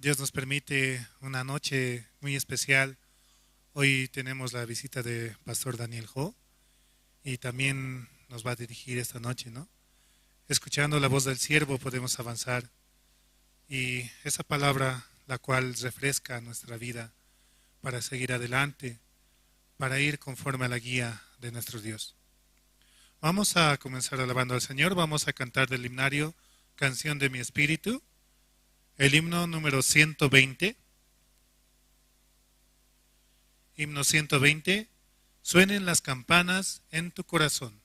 Dios nos permite una noche muy especial. Hoy tenemos la visita de Pastor Daniel Ho y también nos va a dirigir esta noche, ¿no? Escuchando la voz del siervo podemos avanzar y esa palabra la cual refresca nuestra vida para seguir adelante, para ir conforme a la guía de nuestro Dios. Vamos a comenzar alabando al Señor, vamos a cantar del himnario Canción de mi Espíritu, el himno número 120. Himno 120, suenen las campanas en tu corazón.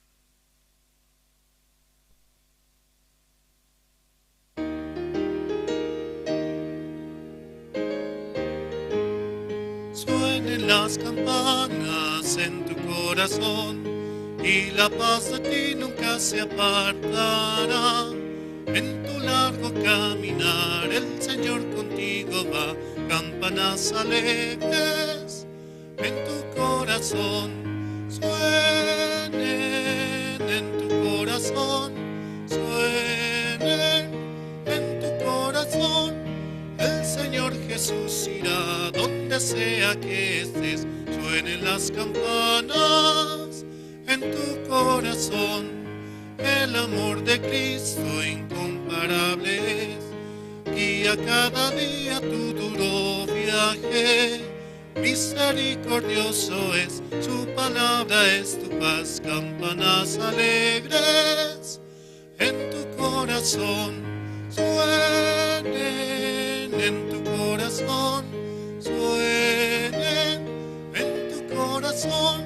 Suenen las campanas en tu corazón y la paz de ti nunca se apartará. En tu largo caminar el Señor contigo va, campanas alegres en tu corazón, suenen en tu corazón, suenen en tu corazón. El Señor Jesús irá donde sea que estés, suenen las campanas en tu corazón. El amor de Cristo incomparable es, guía cada día tu duro viaje. Misericordioso es, su palabra es tu paz, campanas alegres en tu corazón, suenen en tu corazón, suenen en tu corazón.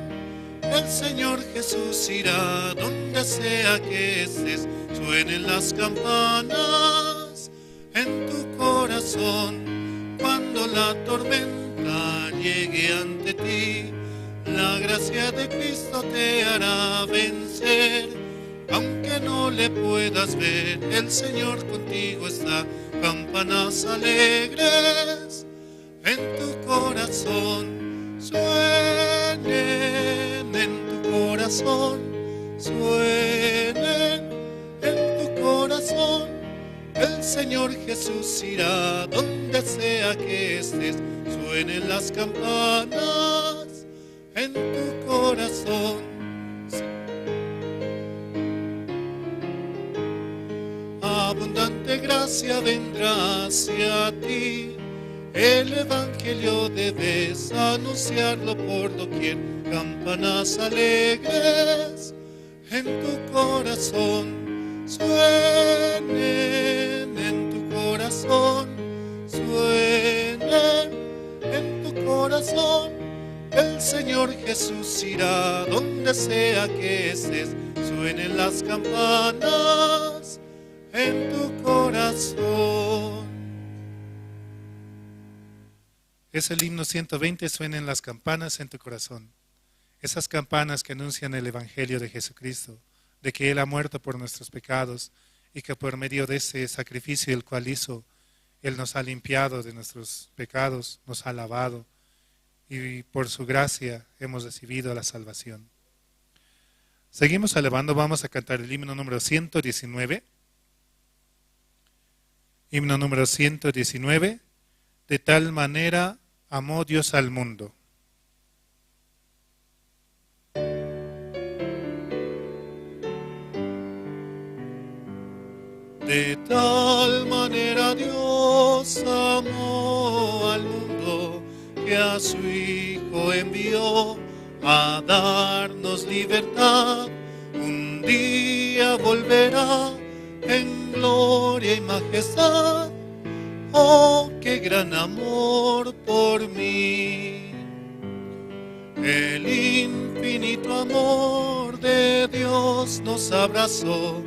El Señor Jesús irá donde sea que estés, suenen las campanas en tu corazón. Cuando la tormenta llegue ante ti, la gracia de Cristo te hará vencer. Aunque no le puedas ver, el Señor contigo está, campanas alegres en tu corazón, suenen en tu corazón, suenen en tu corazón. El Señor Jesús irá donde sea que estés, suenen las campanas en tu corazón. Abundante gracia vendrá hacia ti, el Evangelio debes anunciarlo por doquier, campanas alegres en tu corazón, suenen en tu corazón, suenen en tu corazón. El Señor Jesús irá donde sea que estés, suenen las campanas en tu corazón. Es el himno 120, suenen las campanas en tu corazón. Esas campanas que anuncian el Evangelio de Jesucristo, de que Él ha muerto por nuestros pecados y que por medio de ese sacrificio el cual hizo, Él nos ha limpiado de nuestros pecados, nos ha lavado y por su gracia hemos recibido la salvación. Seguimos alabando, vamos a cantar el himno número 119. Himno número 119, de tal manera amó Dios al mundo. De tal manera Dios amó al mundo, que a su Hijo envió a darnos libertad. Un día volverá en gloria y majestad. Oh, qué gran amor por mí. El infinito amor de Dios nos abrazó,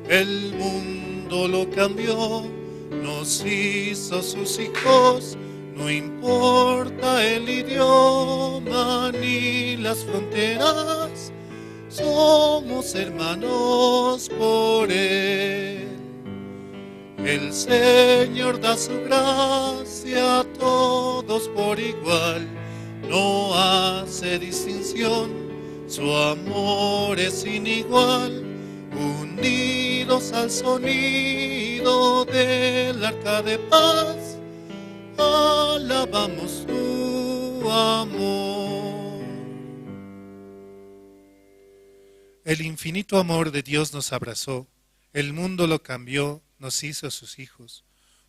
el mundo lo cambió, nos hizo sus hijos. No importa el idioma ni las fronteras, somos hermanos por Él. El Señor da su gracia a todos por igual, no hace distinción, su amor es sin igual. Unidos al sonido del arca de paz, alabamos tu amor. El infinito amor de Dios nos abrazó, el mundo lo cambió, nos hizo sus hijos.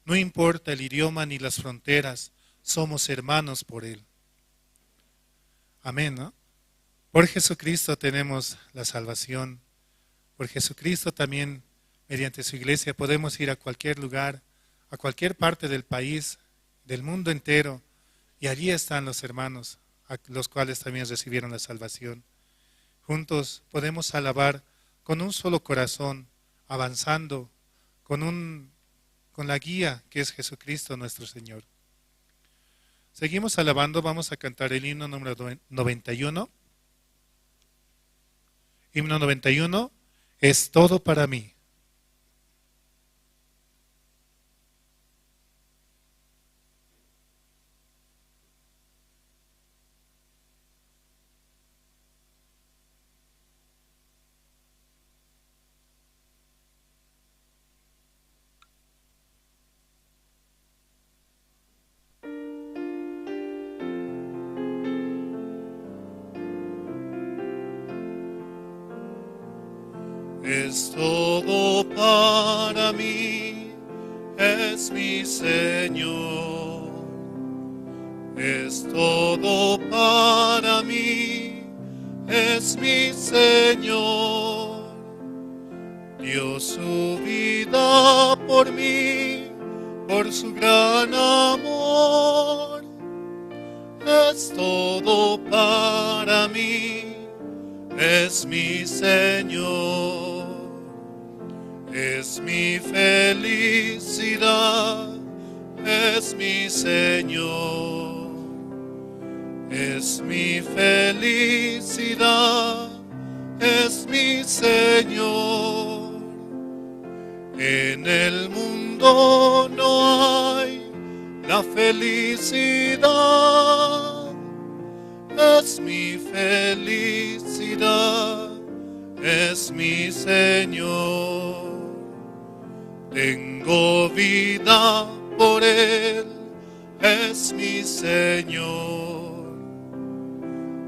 No importa el idioma ni las fronteras, somos hermanos por Él. Amén, ¿no? Por Jesucristo tenemos la salvación. Por Jesucristo también, mediante su iglesia, podemos ir a cualquier lugar, a cualquier parte del país, del mundo entero, y allí están los hermanos, a los cuales también recibieron la salvación. Juntos podemos alabar con un solo corazón, avanzando con la guía que es Jesucristo nuestro Señor. Seguimos alabando, vamos a cantar el himno número 91. Himno 91, es todo para mí. Es todo para mí, es mi Señor. Es todo para mí, es mi Señor. Dio su vida por mí, por su gran amor. Es todo para mí, es mi Señor. Es mi felicidad, es mi Señor. Es mi felicidad, es mi Señor. En el mundo no hay la felicidad. Es mi felicidad, es mi Señor. Tengo vida por Él, es mi Señor.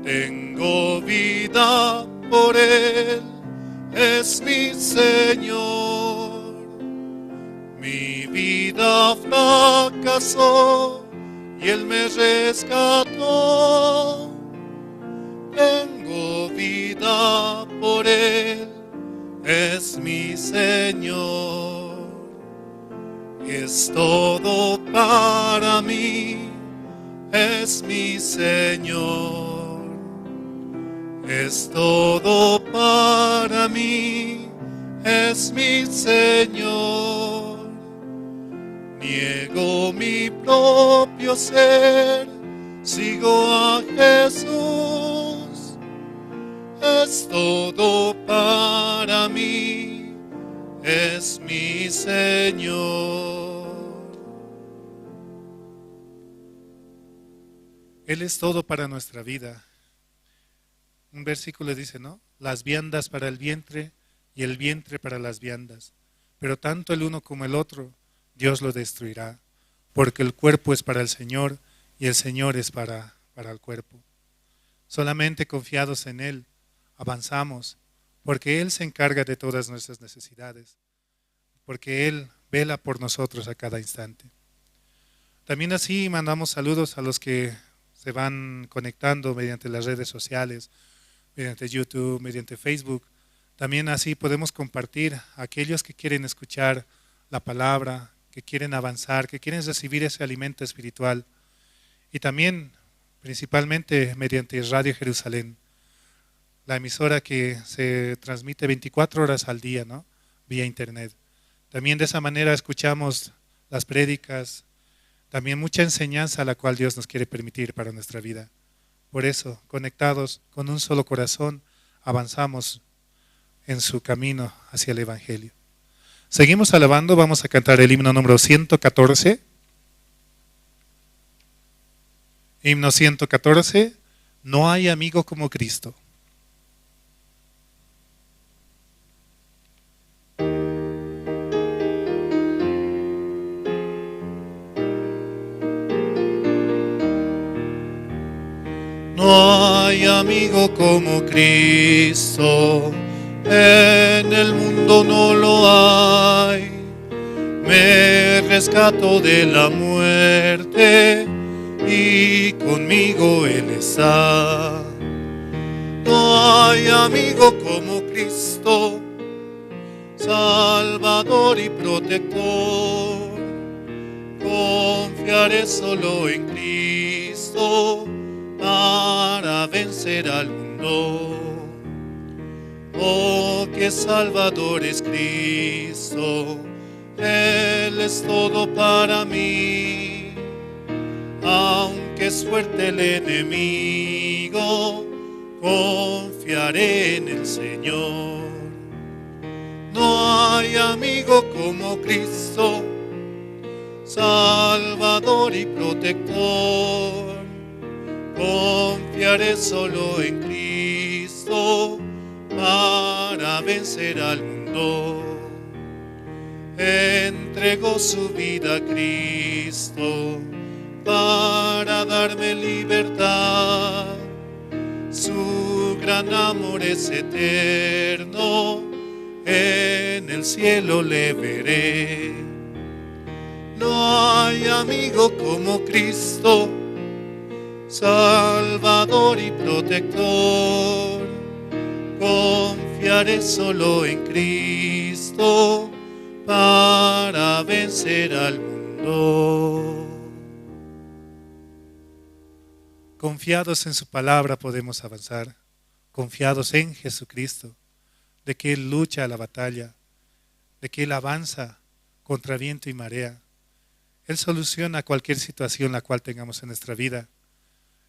Tengo vida por Él, es mi Señor. Mi vida fracasó y Él me rescató. Tengo vida por Él, es mi Señor. Es todo para mí, es mi Señor. Es todo para mí, es mi Señor. Niego mi propio ser, sigo a Jesús. Es todo para mí, es mi Señor. Él es todo para nuestra vida. Un versículo dice, ¿no? Las viandas para el vientre y el vientre para las viandas. Pero tanto el uno como el otro, Dios lo destruirá, porque el cuerpo es para el Señor y el Señor es para el cuerpo. Solamente confiados en Él, avanzamos, porque Él se encarga de todas nuestras necesidades, porque Él vela por nosotros a cada instante. También así mandamos saludos a los que se van conectando mediante las redes sociales, mediante YouTube, mediante Facebook. También así podemos compartir a aquellos que quieren escuchar la palabra, que quieren avanzar, que quieren recibir ese alimento espiritual. Y también, principalmente, mediante Radio Jerusalén, la emisora que se transmite 24 horas al día, ¿no? Vía internet. También de esa manera escuchamos las prédicas, también mucha enseñanza a la cual Dios nos quiere permitir para nuestra vida. Por eso, conectados con un solo corazón, avanzamos en su camino hacia el Evangelio. Seguimos alabando, vamos a cantar el himno número 114. Himno 114, no hay amigo como Cristo. amigo como Cristo, en el mundo no lo hay. Me rescató de la muerte y conmigo Él está. No hay amigo como Cristo, Salvador y protector. Confiaré solo en Cristo para vencer al mundo. Oh, que Salvador es Cristo, Él es todo para mí. Aunque es fuerte el enemigo, confiaré en el Señor. No hay amigo como Cristo, Salvador y protector. Confiaré solo en Cristo para vencer al mundo. Entregó su vida a Cristo para darme libertad. Su gran amor es eterno, en el cielo le veré. No hay amigo como Cristo, Salvador y protector. Confiaré solo en Cristo para vencer al mundo. Confiados en su palabra podemos avanzar, confiados en Jesucristo, de que Él lucha la batalla, de que Él avanza contra viento y marea. Él soluciona cualquier situación la cual tengamos en nuestra vida.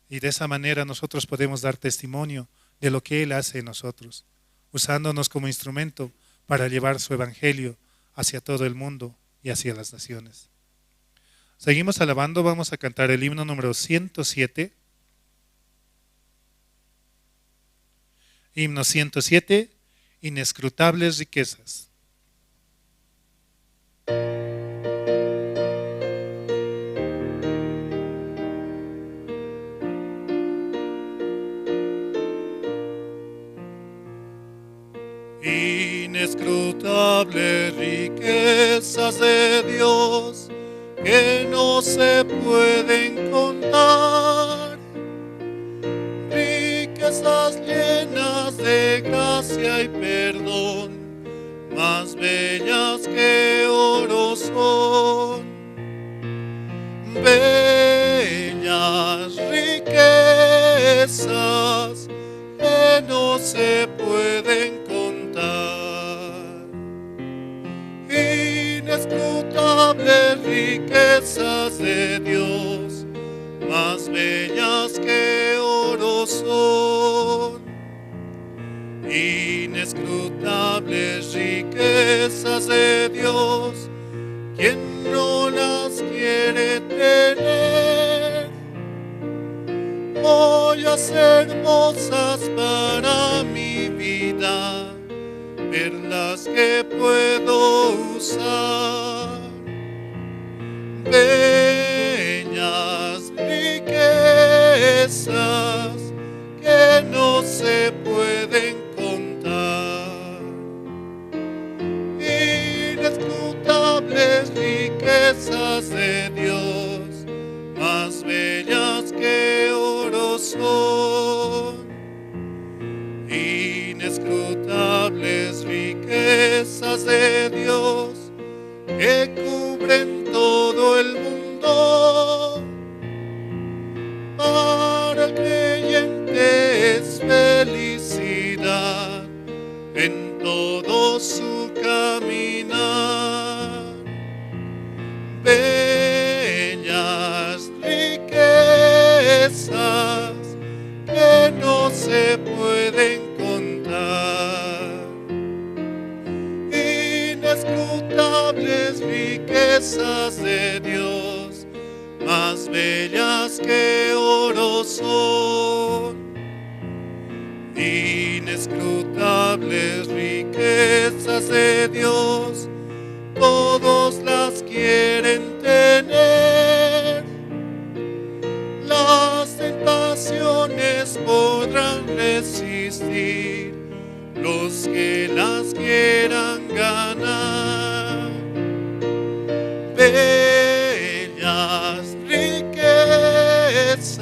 Y de esa manera nosotros podemos dar testimonio de lo que Él hace en nosotros, usándonos como instrumento para llevar su evangelio hacia todo el mundo y hacia las naciones. Seguimos alabando, vamos a cantar el himno número 107. Himno 107, inescrutables riquezas. Inescrutables riquezas de Dios que no se pueden contar, riquezas llenas de gracia y perdón, más bellas que oro son. Bellas riquezas que no se pueden contar, inescrutables riquezas de Dios, más bellas que oro son. Inescrutables riquezas de Dios, ¿quién no las quiere tener? Joyas hermosas para mi vida, perlas que puedo usar. Bellas riquezas que no se pueden contar, inescrutables riquezas de Dios, más bellas que oro son. Inescrutables riquezas de Dios que cubren todo el mundo. Para el creyente es felicidad en todo su caminar. Bellas riquezas que no se pueden contar, inescrutables riquezas de Dios, más bellas que oro son. Inescrutables riquezas de Dios, todos las quieren tener. Las tentaciones podrán servir los que las quieran ganar. Bellas riquezas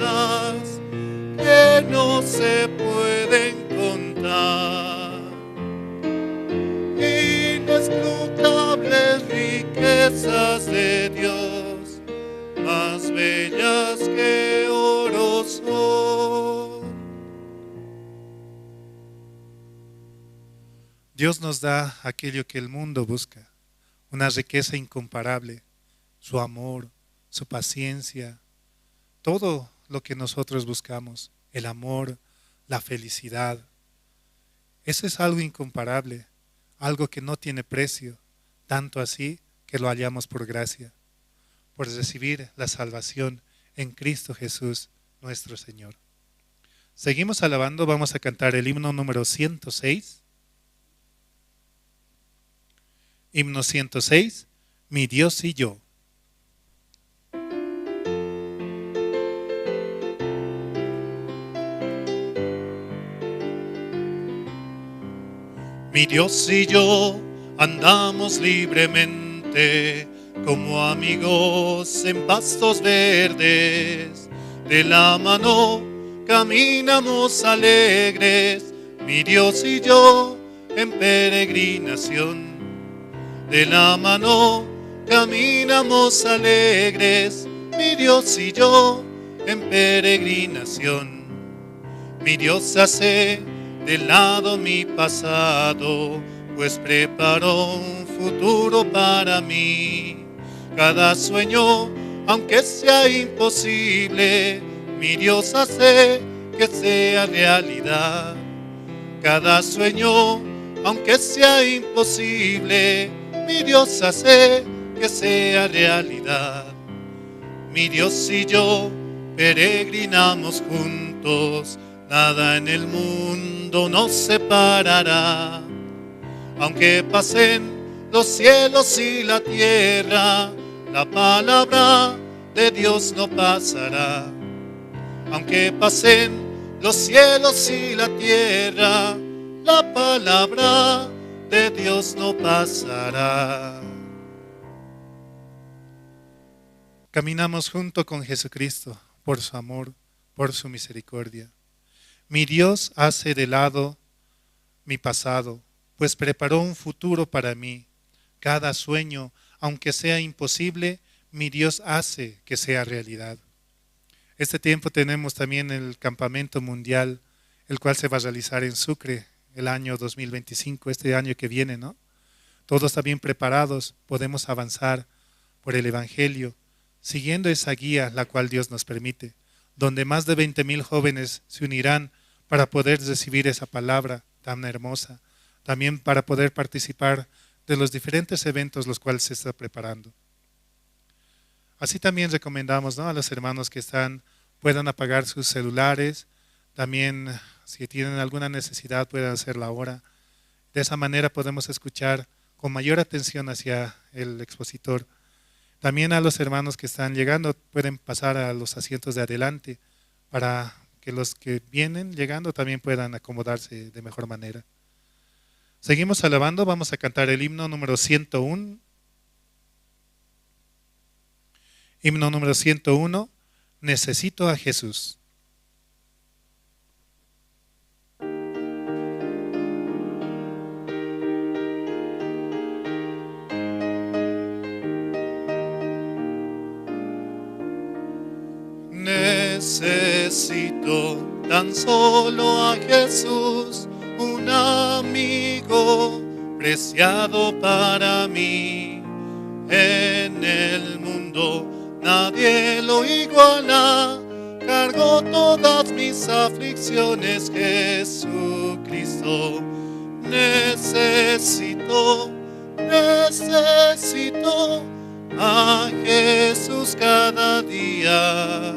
que no se pueden contar, inescrutables riquezas de Dios, más bellas que oro son. Dios nos da aquello que el mundo busca, una riqueza incomparable, su amor, su paciencia, todo lo que nosotros buscamos, el amor, la felicidad. Eso es algo incomparable, algo que no tiene precio, tanto así que lo hallamos por gracia, por recibir la salvación en Cristo Jesús, nuestro Señor. Seguimos alabando, vamos a cantar el himno número 106. Himno 106, Mi Dios y yo. Mi Dios y yo andamos libremente como amigos en pastos verdes. De la mano caminamos alegres, mi Dios y yo en peregrinación. De la mano caminamos alegres, mi Dios y yo en peregrinación. Mi Dios hace de lado mi pasado, pues preparó un futuro para mí. Cada sueño, aunque sea imposible, mi Dios hace que sea realidad. Cada sueño, aunque sea imposible, mi Dios hace que sea realidad. Mi Dios y yo peregrinamos juntos, nada en el mundo nos separará. Aunque pasen los cielos y la tierra, la palabra de Dios no pasará. Aunque pasen los cielos y la tierra, la palabra de Dios no pasará. Caminamos junto con Jesucristo por su amor, por su misericordia. Mi Dios hace de lado mi pasado, pues preparó un futuro para mí. Cada sueño, aunque sea imposible, mi Dios hace que sea realidad. Este tiempo tenemos también el campamento mundial, el cual se va a realizar en Sucre el año 2025, este año que viene, ¿no? Todos también preparados, podemos avanzar por el Evangelio, siguiendo esa guía la cual Dios nos permite, donde más de 20,000 jóvenes se unirán para poder recibir esa palabra tan hermosa, también para poder participar de los diferentes eventos los cuales se está preparando. Así también recomendamos, ¿no?, a los hermanos que puedan apagar sus celulares, también si tienen alguna necesidad puedan hacerla ahora. De esa manera podemos escuchar con mayor atención hacia el expositor. También a los hermanos que están llegando pueden pasar a los asientos de adelante para que los que vienen llegando también puedan acomodarse de mejor manera. Seguimos alabando, vamos a cantar el himno número 101. Himno número 101, Necesito a Jesús. Necesito tan solo a Jesús, un amigo preciado para mí. En el mundo nadie lo iguala, cargó todas mis aflicciones, Jesucristo. Necesito a Jesús cada día.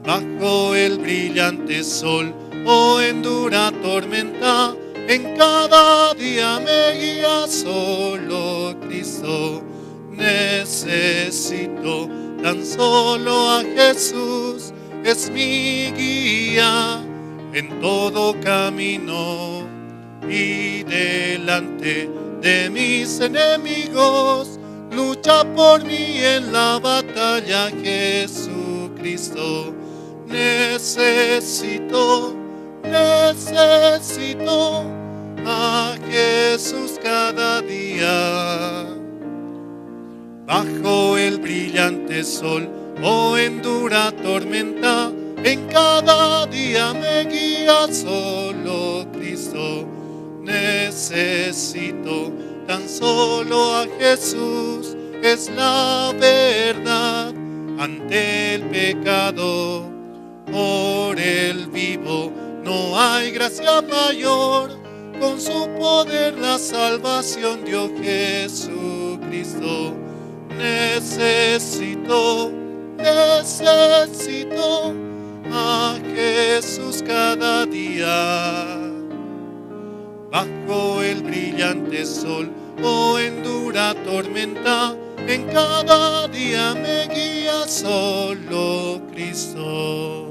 Bajo el brillante sol o en dura tormenta, en cada día me guía solo Cristo. Necesito tan solo a Jesús, es mi guía, en todo camino y delante de mis enemigos. Lucha por mí en la batalla, Jesucristo. Necesito a Jesús cada día. Bajo el brillante sol o en dura tormenta, en cada día me guía solo Cristo. Necesito tan solo a Jesús, es la verdad ante el pecado. Por el vivo no hay gracia mayor, con su poder la salvación dio Jesucristo. Necesito a Jesús cada día. Bajo el brillante sol o en dura tormenta, en cada día me guía solo Cristo.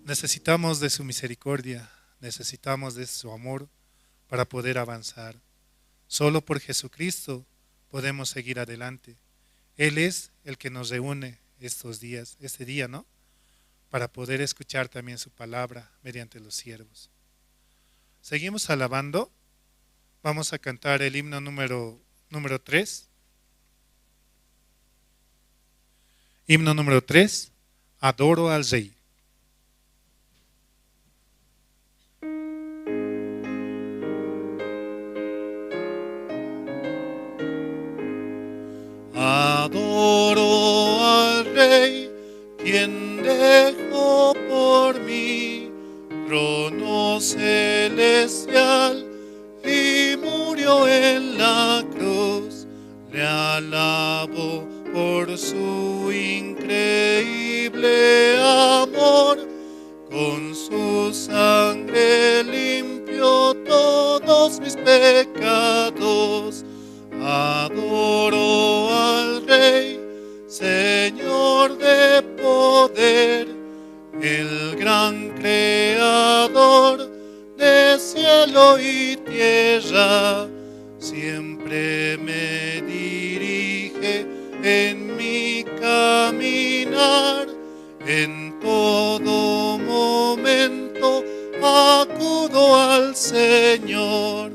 Necesitamos de su misericordia, necesitamos de su amor para poder avanzar. Solo por Jesucristo podemos seguir adelante. Él es el que nos reúne este día, ¿no? Para poder escuchar también su palabra mediante los siervos. Seguimos alabando. Vamos a cantar el himno número 3. Himno número 3. Adoro al Rey. Adoro al Rey, quien dejó por mí trono celestial y murió en la cruz. Le alabo por su increíble amor, con su sangre limpió todos mis pecados. Adoro al Rey, Señor de poder, el gran creador de cielo y tierra. Siempre me dirige en mi caminar, en todo momento acudo al Señor.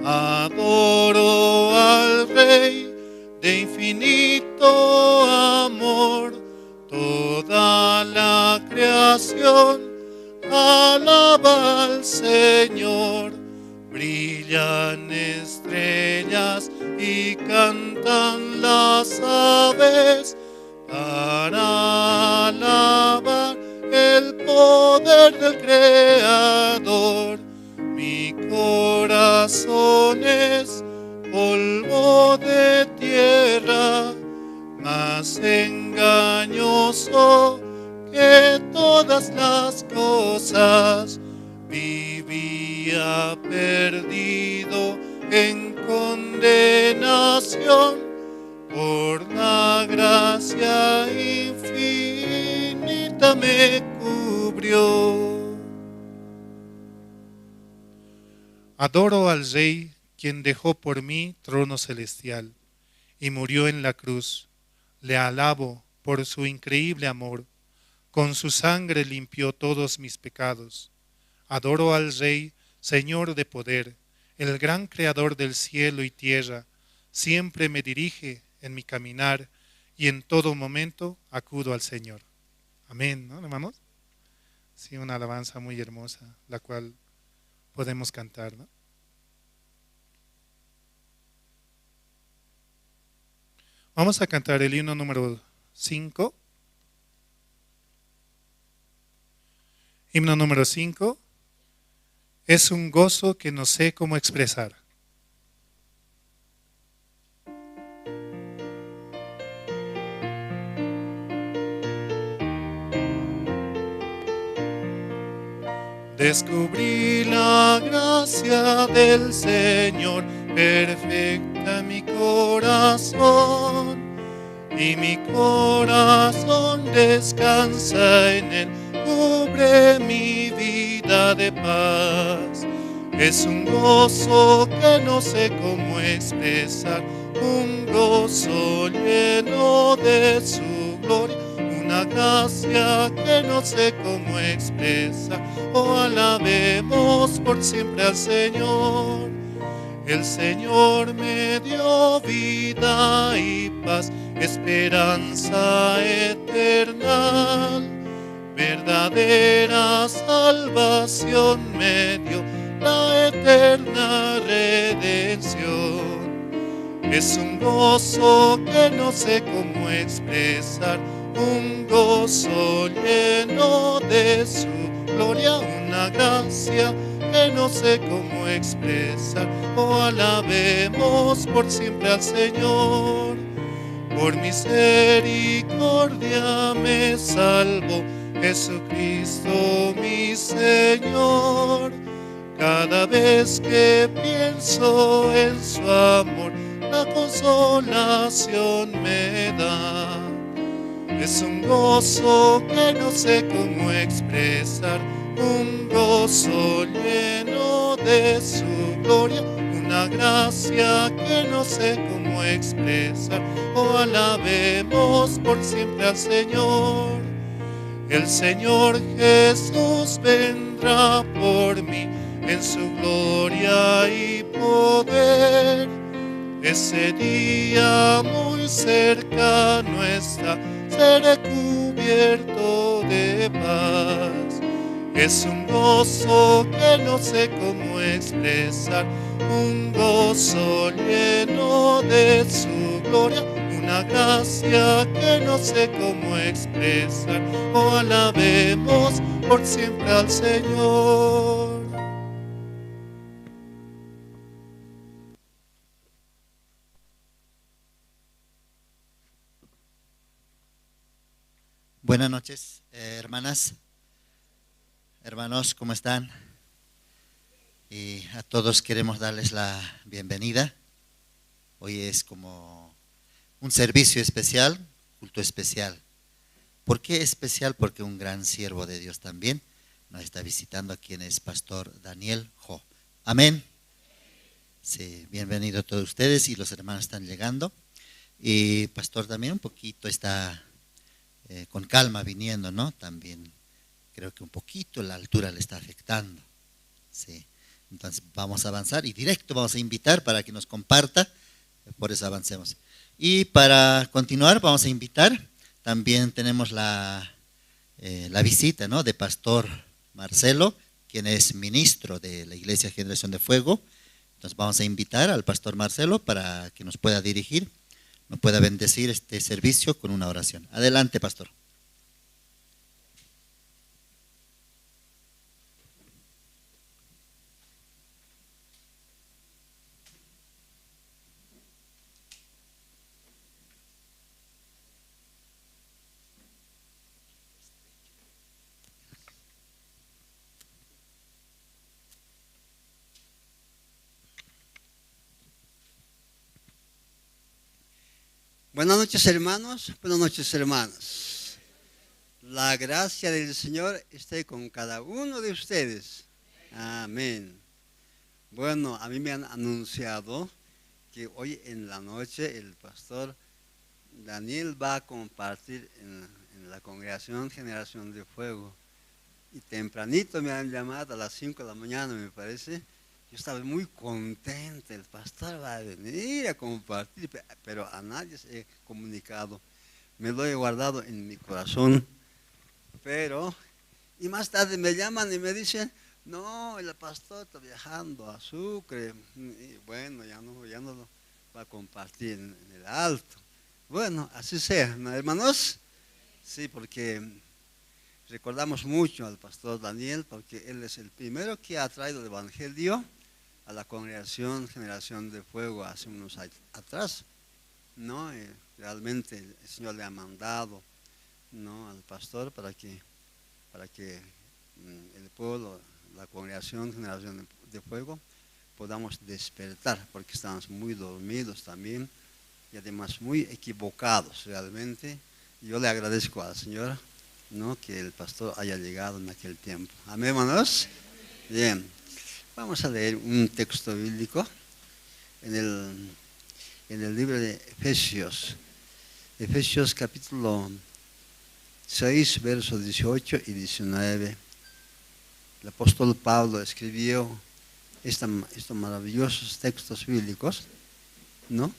Adoro al Rey de infinito amor, toda la creación alaba al Señor. Brillan estrellas y cantan las aves para alabar el poder del Creador. Mi corazón es polvo de tierra, más engañoso que todas las cosas. Vivía perdido en condenación, por la gracia infinita me cubrió. Adoro al Rey, quien dejó por mí trono celestial y murió en la cruz. Le alabo por su increíble amor, con su sangre limpió todos mis pecados. Adoro al Rey, Señor de poder, el gran creador del cielo y tierra. Siempre me dirige en mi caminar y en todo momento acudo al Señor. Amén, ¿no, hermanos? Sí, una alabanza muy hermosa, la cual podemos cantar, ¿no? Vamos a cantar el himno número 5. Himno número 5. Es un gozo que no sé cómo expresar. Descubrí la gracia del Señor, perfecta en mi corazón, y mi corazón descansa en él. Cubre mi vida de paz. Es un gozo que no sé cómo expresar, un gozo lleno de su gloria, una gracia que no sé cómo expresar. Oh, alabemos por siempre al Señor. El Señor me dio vida y paz, esperanza eterna, verdadera salvación me dio, la eterna redención. Es un gozo que no sé cómo expresar, un gozo lleno de su gloria, una gracia que no sé cómo expresar. Oh, alabemos por siempre al Señor. Por misericordia me salvó Jesucristo mi Señor. Cada vez que pienso en su amor, la consolación me da. Es un gozo que no sé cómo expresar, un gozo lleno de su gloria, una gracia que no sé cómo expresar. Oh, alabemos por siempre al Señor. El Señor Jesús vendrá por mí en su gloria y poder. Ese día muy cercano está, seré cubierto de paz. Es un gozo que no sé cómo expresar, un gozo lleno de su gloria, una gracia que no sé cómo expresar. Oh, alabemos por siempre al Señor. Buenas noches, hermanas, hermanos, ¿cómo están? Y a todos queremos darles la bienvenida. Hoy es como un servicio especial, culto especial. ¿Por qué especial? Porque un gran siervo de Dios también nos está visitando, a quien es Pastor Daniel Ho. Amén. Sí, bienvenido a todos ustedes, y los hermanos están llegando. Y Pastor también un poquito está con calma viniendo, ¿no? También creo que un poquito la altura le está afectando. Sí. Entonces vamos a avanzar y directo vamos a invitar para que nos comparta, por eso avancemos. Y para continuar vamos a invitar, también tenemos la visita, ¿no?, de Pastor Marcelo, quien es ministro de la Iglesia Generación de Fuego. Entonces vamos a invitar al Pastor Marcelo para que nos pueda dirigir, nos pueda bendecir este servicio con una oración. Adelante, Pastor. Buenas noches, hermanos, buenas noches, hermanas. La gracia del Señor esté con cada uno de ustedes. Amén. Bueno, a mí me han anunciado que hoy en la noche el pastor Daniel va a compartir en la congregación Generación de Fuego. Y tempranito me han llamado a las 5 de la mañana, me parece. Yo estaba muy contento, el pastor va a venir a compartir, pero a nadie se he comunicado. Me lo he guardado en mi corazón. Y más tarde me llaman y me dicen, no, el pastor está viajando a Sucre. Y bueno, ya no lo va a compartir en el alto. Bueno, así sea, ¿no, hermanos? Sí, porque recordamos mucho al pastor Daniel, porque él es el primero que ha traído el evangelio a la congregación Generación de Fuego hace unos años atrás, ¿no? Realmente el Señor le ha mandado, ¿no?, al pastor para que el pueblo, la congregación Generación de Fuego, podamos despertar, porque estamos muy dormidos también, y además muy equivocados realmente. Yo le agradezco al Señor, ¿no?, que el pastor haya llegado en aquel tiempo. Amén, hermanos. Bien, vamos a leer un texto bíblico en el libro de Efesios. Efesios capítulo 6, versos 18 y 19. El apóstol Pablo escribió estos maravillosos textos bíblicos, ¿no?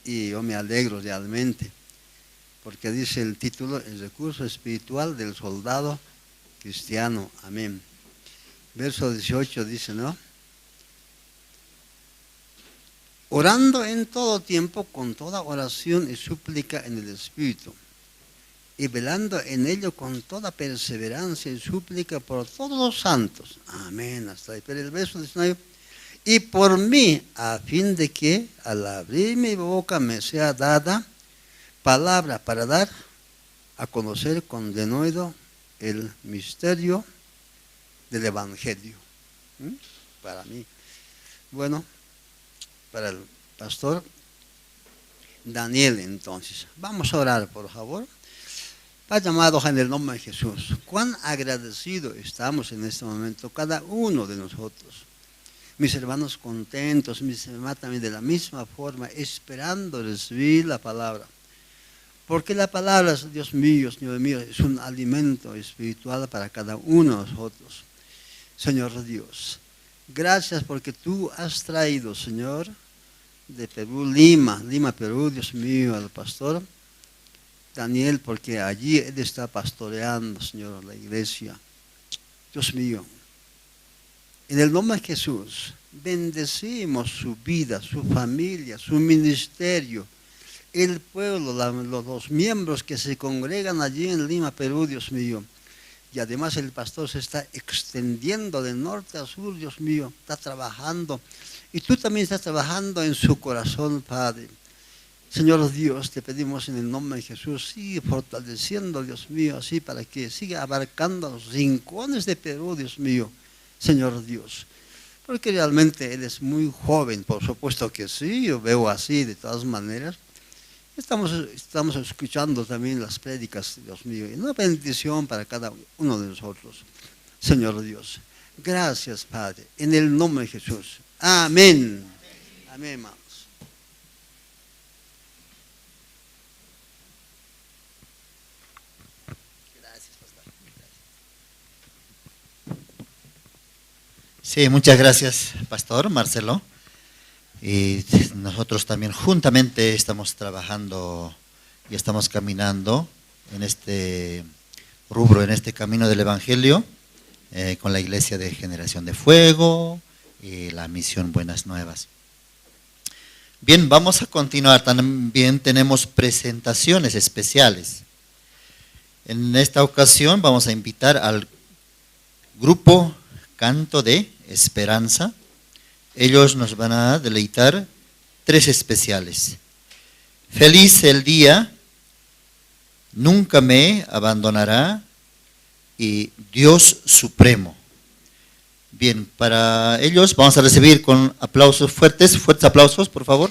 Y yo me alegro realmente, porque dice el título: el recurso espiritual del soldado cristiano. Amén. Verso 18 dice, ¿no? Orando en todo tiempo con toda oración y súplica en el Espíritu, y velando en ello con toda perseverancia y súplica por todos los santos. Amén. Hasta ahí. Pero el verso 19: y por mí, a fin de que al abrir mi boca me sea dada palabra para dar a conocer con denuedo el misterio del Evangelio. Para mí. Bueno, para el pastor Daniel, entonces. Vamos a orar, por favor. Padre amado, en el nombre de Jesús, cuán agradecidos estamos en este momento, cada uno de nosotros. Mis hermanos contentos, mis hermanos también de la misma forma, esperando recibir la palabra. Porque la palabra, Dios mío, Señor mío, es un alimento espiritual para cada uno de nosotros. Señor Dios, gracias porque tú has traído, Señor, de Perú, Lima, Perú, Dios mío, al pastor Daniel, porque allí él está pastoreando, Señor, la iglesia. Dios mío, en el nombre de Jesús, bendecimos su vida, su familia, su ministerio, el pueblo, los miembros que se congregan allí en Lima, Perú, Dios mío. Y además el pastor se está extendiendo de norte a sur, Dios mío, está trabajando. Y tú también estás trabajando en su corazón, Padre. Señor Dios, te pedimos en el nombre de Jesús, sigue fortaleciendo, Dios mío, así para que siga abarcando los rincones de Perú, Dios mío, Señor Dios. Porque realmente Él es muy joven, por supuesto que sí, yo veo así de todas maneras. Estamos escuchando también las prédicas, Dios mío, y una bendición para cada uno de nosotros, Señor Dios. Gracias, Padre, en el nombre de Jesús. Amén. Amén, hermanos. Gracias, pastor. Sí, muchas gracias, pastor Marcelo. Y nosotros también juntamente estamos trabajando y estamos caminando en este rubro, en este camino del Evangelio, con la Iglesia de Generación de Fuego y la misión Buenas Nuevas. Bien, vamos a continuar. También tenemos presentaciones especiales. En esta ocasión vamos a invitar al grupo Canto de Esperanza. Ellos nos van a deleitar 3 especiales. Feliz el día, nunca me abandonará y Dios Supremo. Bien, para ellos vamos a recibir con aplausos fuertes aplausos, por favor.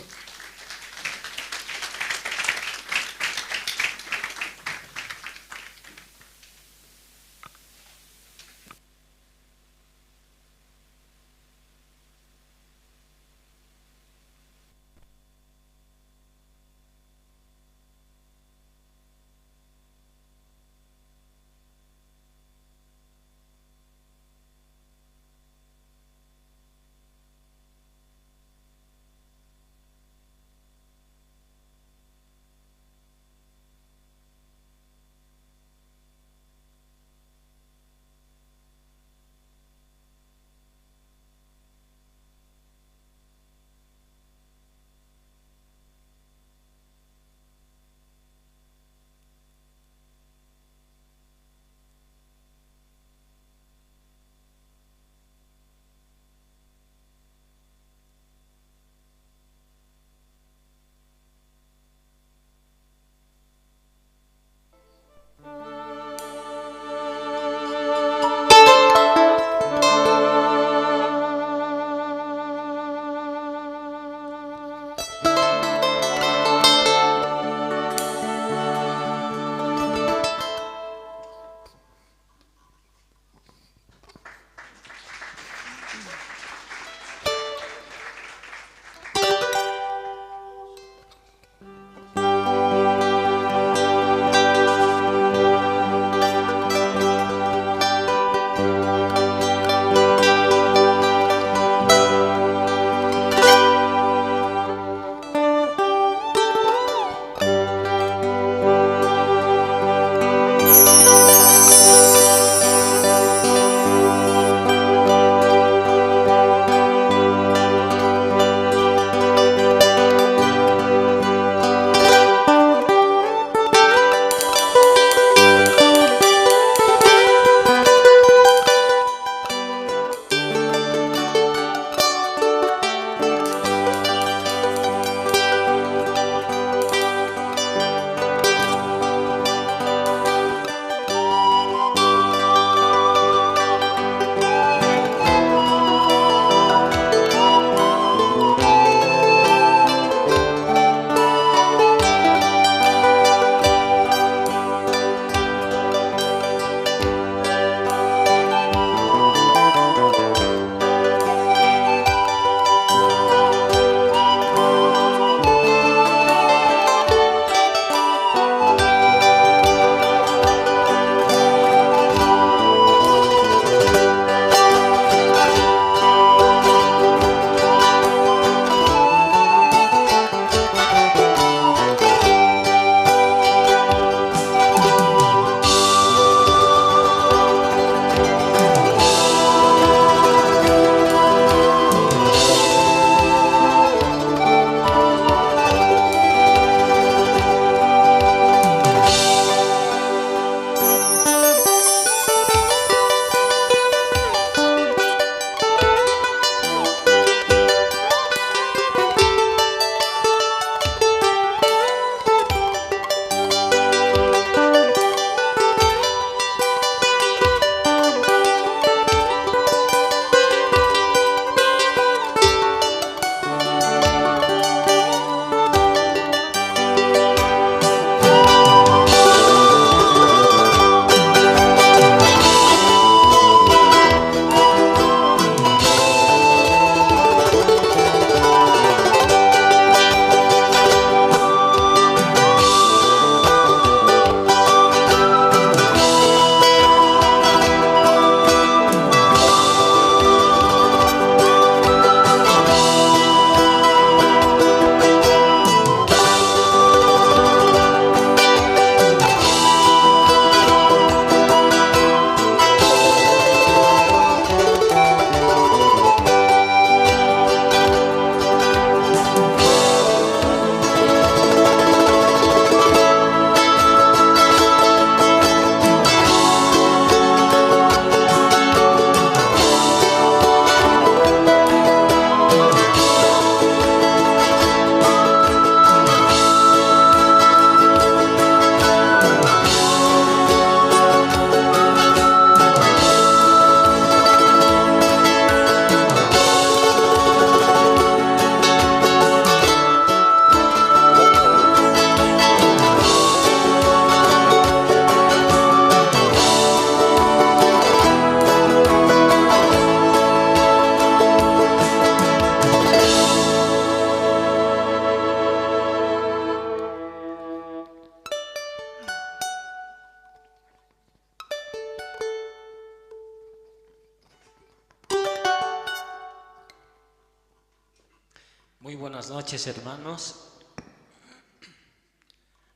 Muy buenas noches, hermanos.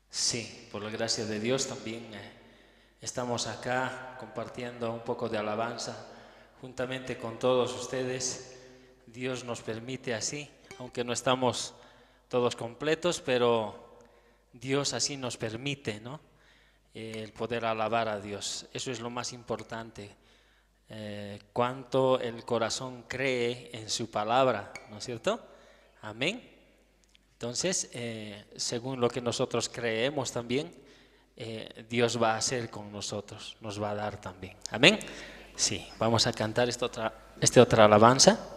Sí, por la gracia de Dios también estamos acá compartiendo un poco de alabanza juntamente con todos ustedes. Dios nos permite así, aunque no estamos todos completos, pero Dios así nos permite, ¿no? El poder alabar a Dios. Eso es lo más importante. Cuánto el corazón cree en su palabra, ¿no es cierto? Amén. Entonces, según lo que nosotros creemos también, Dios va a hacer con nosotros, nos va a dar también. Amén. Sí, vamos a cantar esta otra alabanza.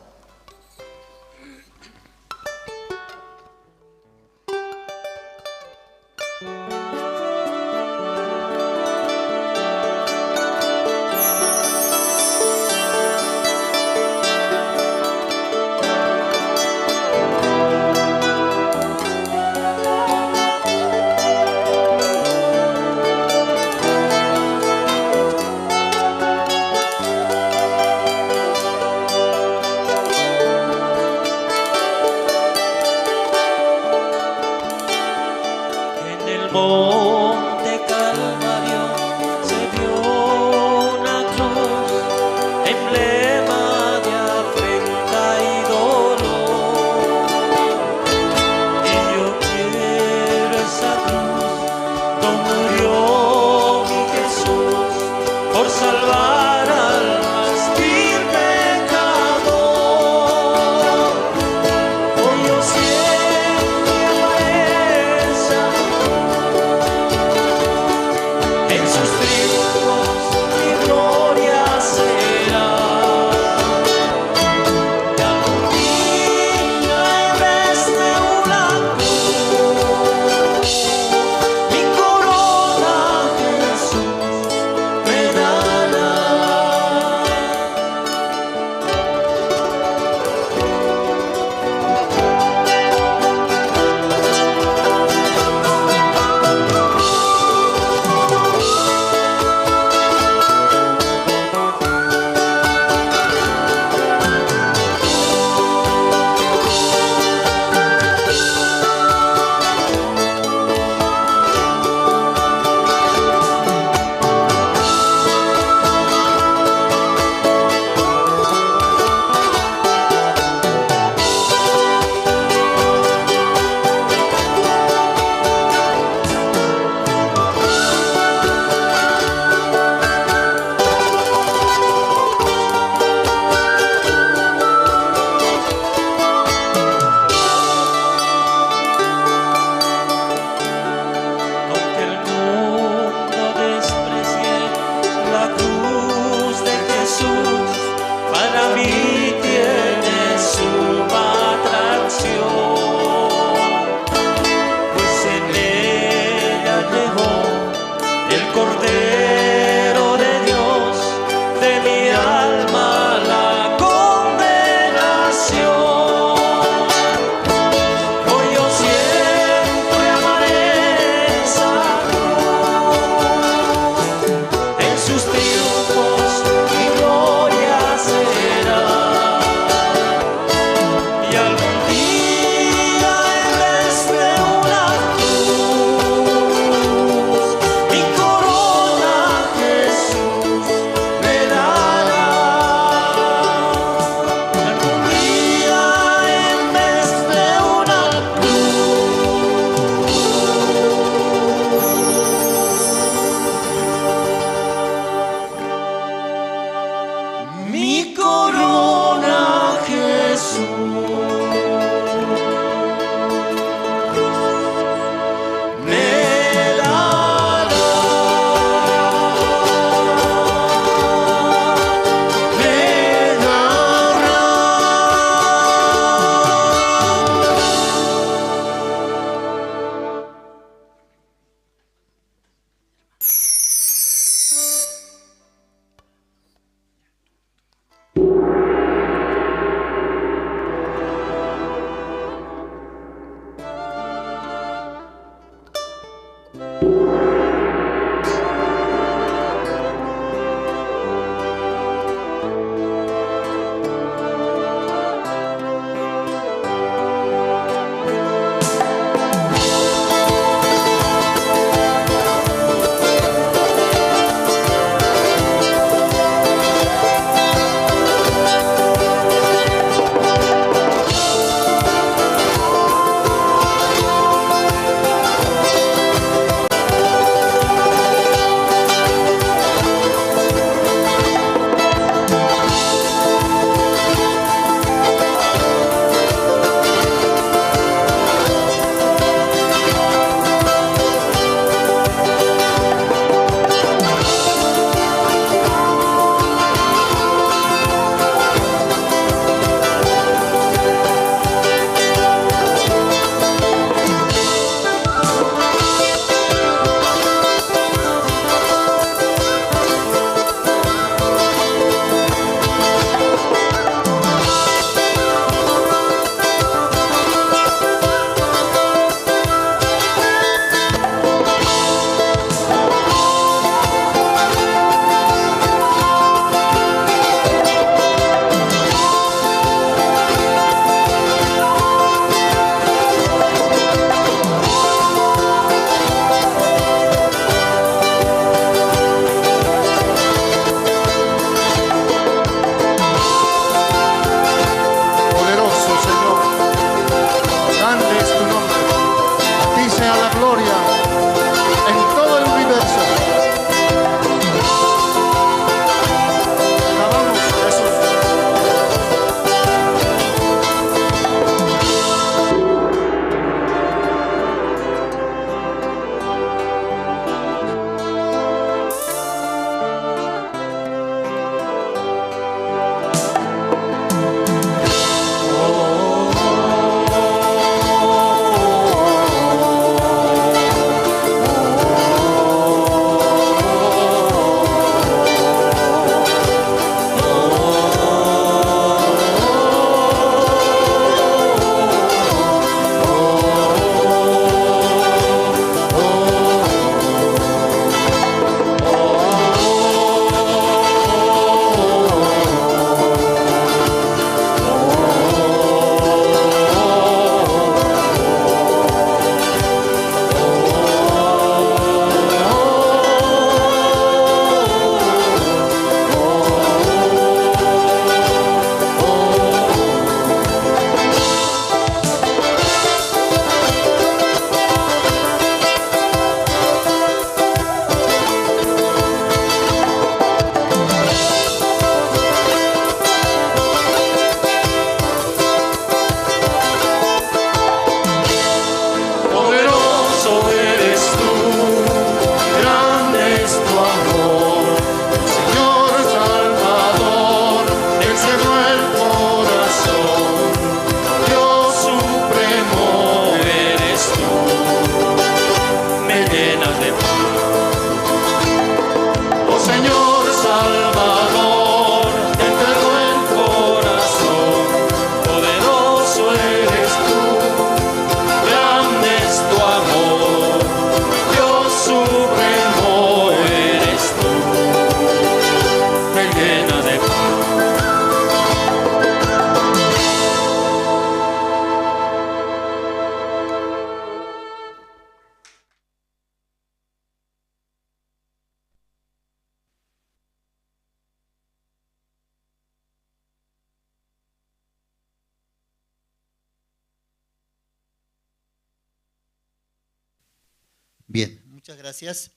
Bien, muchas gracias.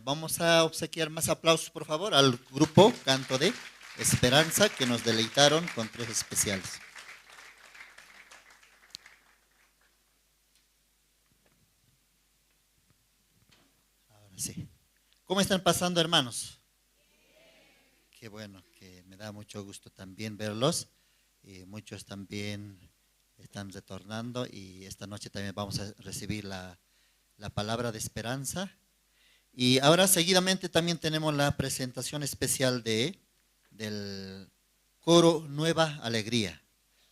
Vamos a obsequiar más aplausos, por favor, al grupo Canto de Esperanza, que nos deleitaron con 3 especiales. Ahora sí. ¿Cómo están pasando, hermanos? Qué bueno, que me da mucho gusto también verlos. Muchos también están retornando y esta noche también vamos a recibir la palabra de esperanza. Y ahora seguidamente también tenemos la presentación especial del coro Nueva Alegría.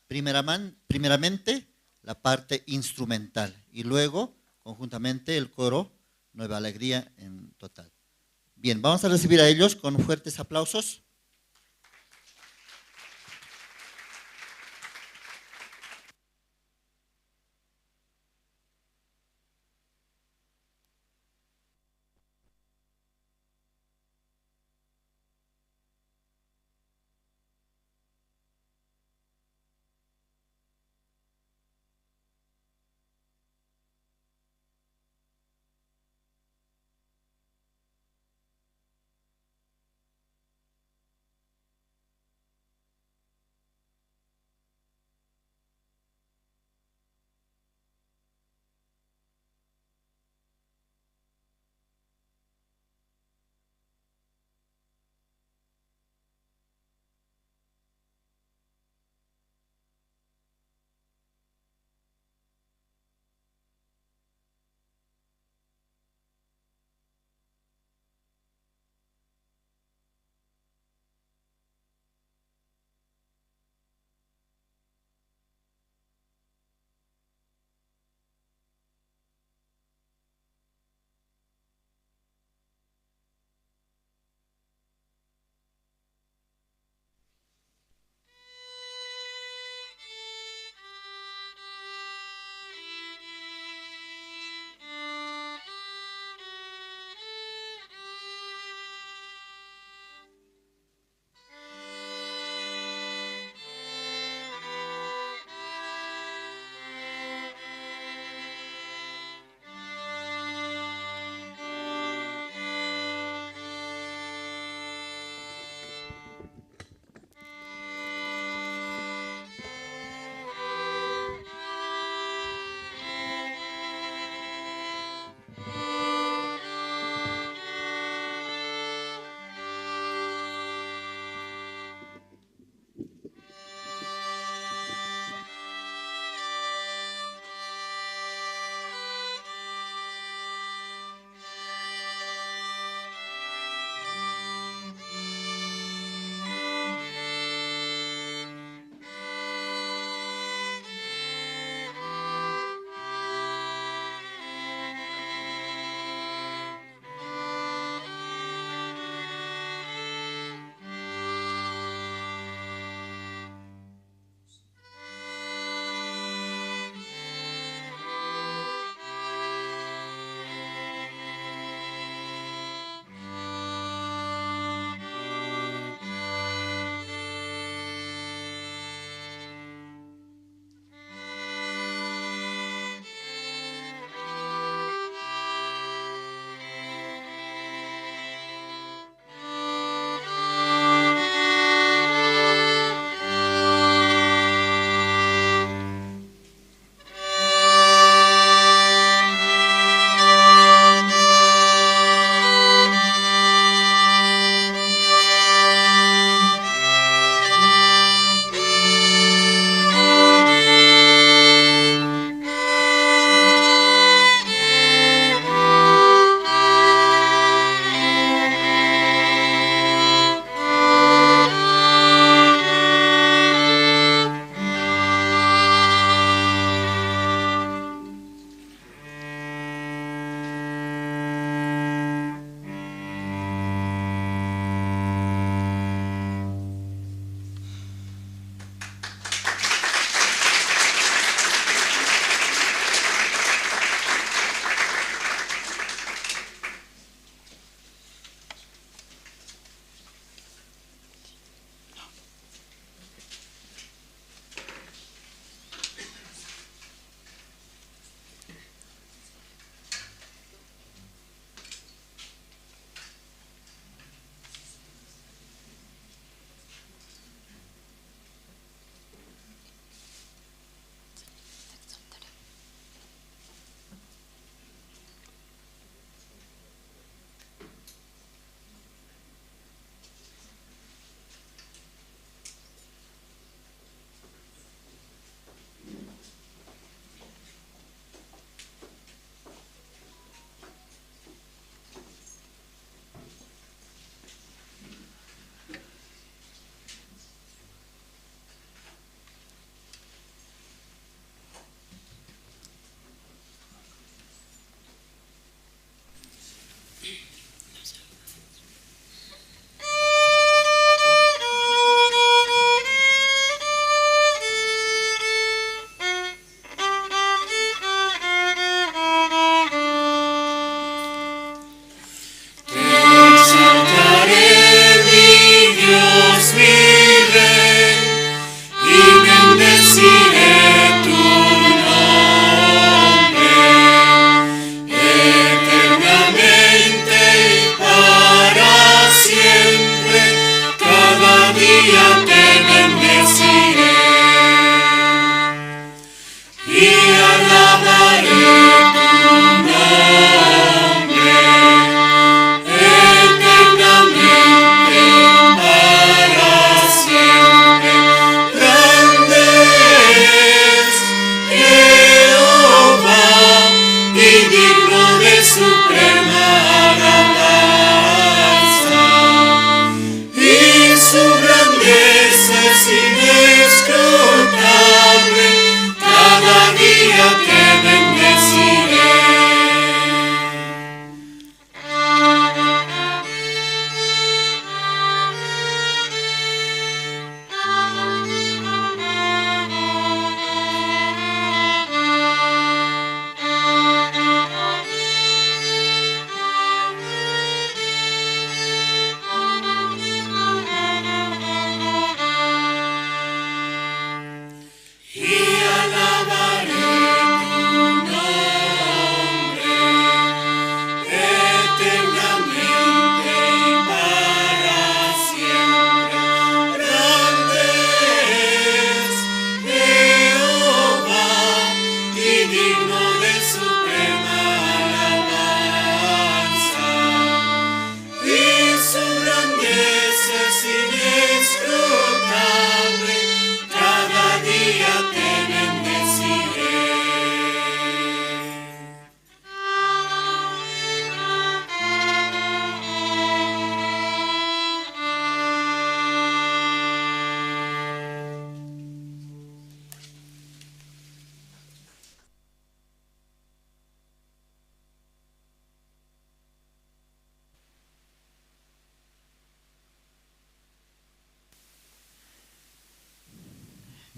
Primeramente la parte instrumental y luego conjuntamente el coro Nueva Alegría en total. Bien, vamos a recibir a ellos con fuertes aplausos.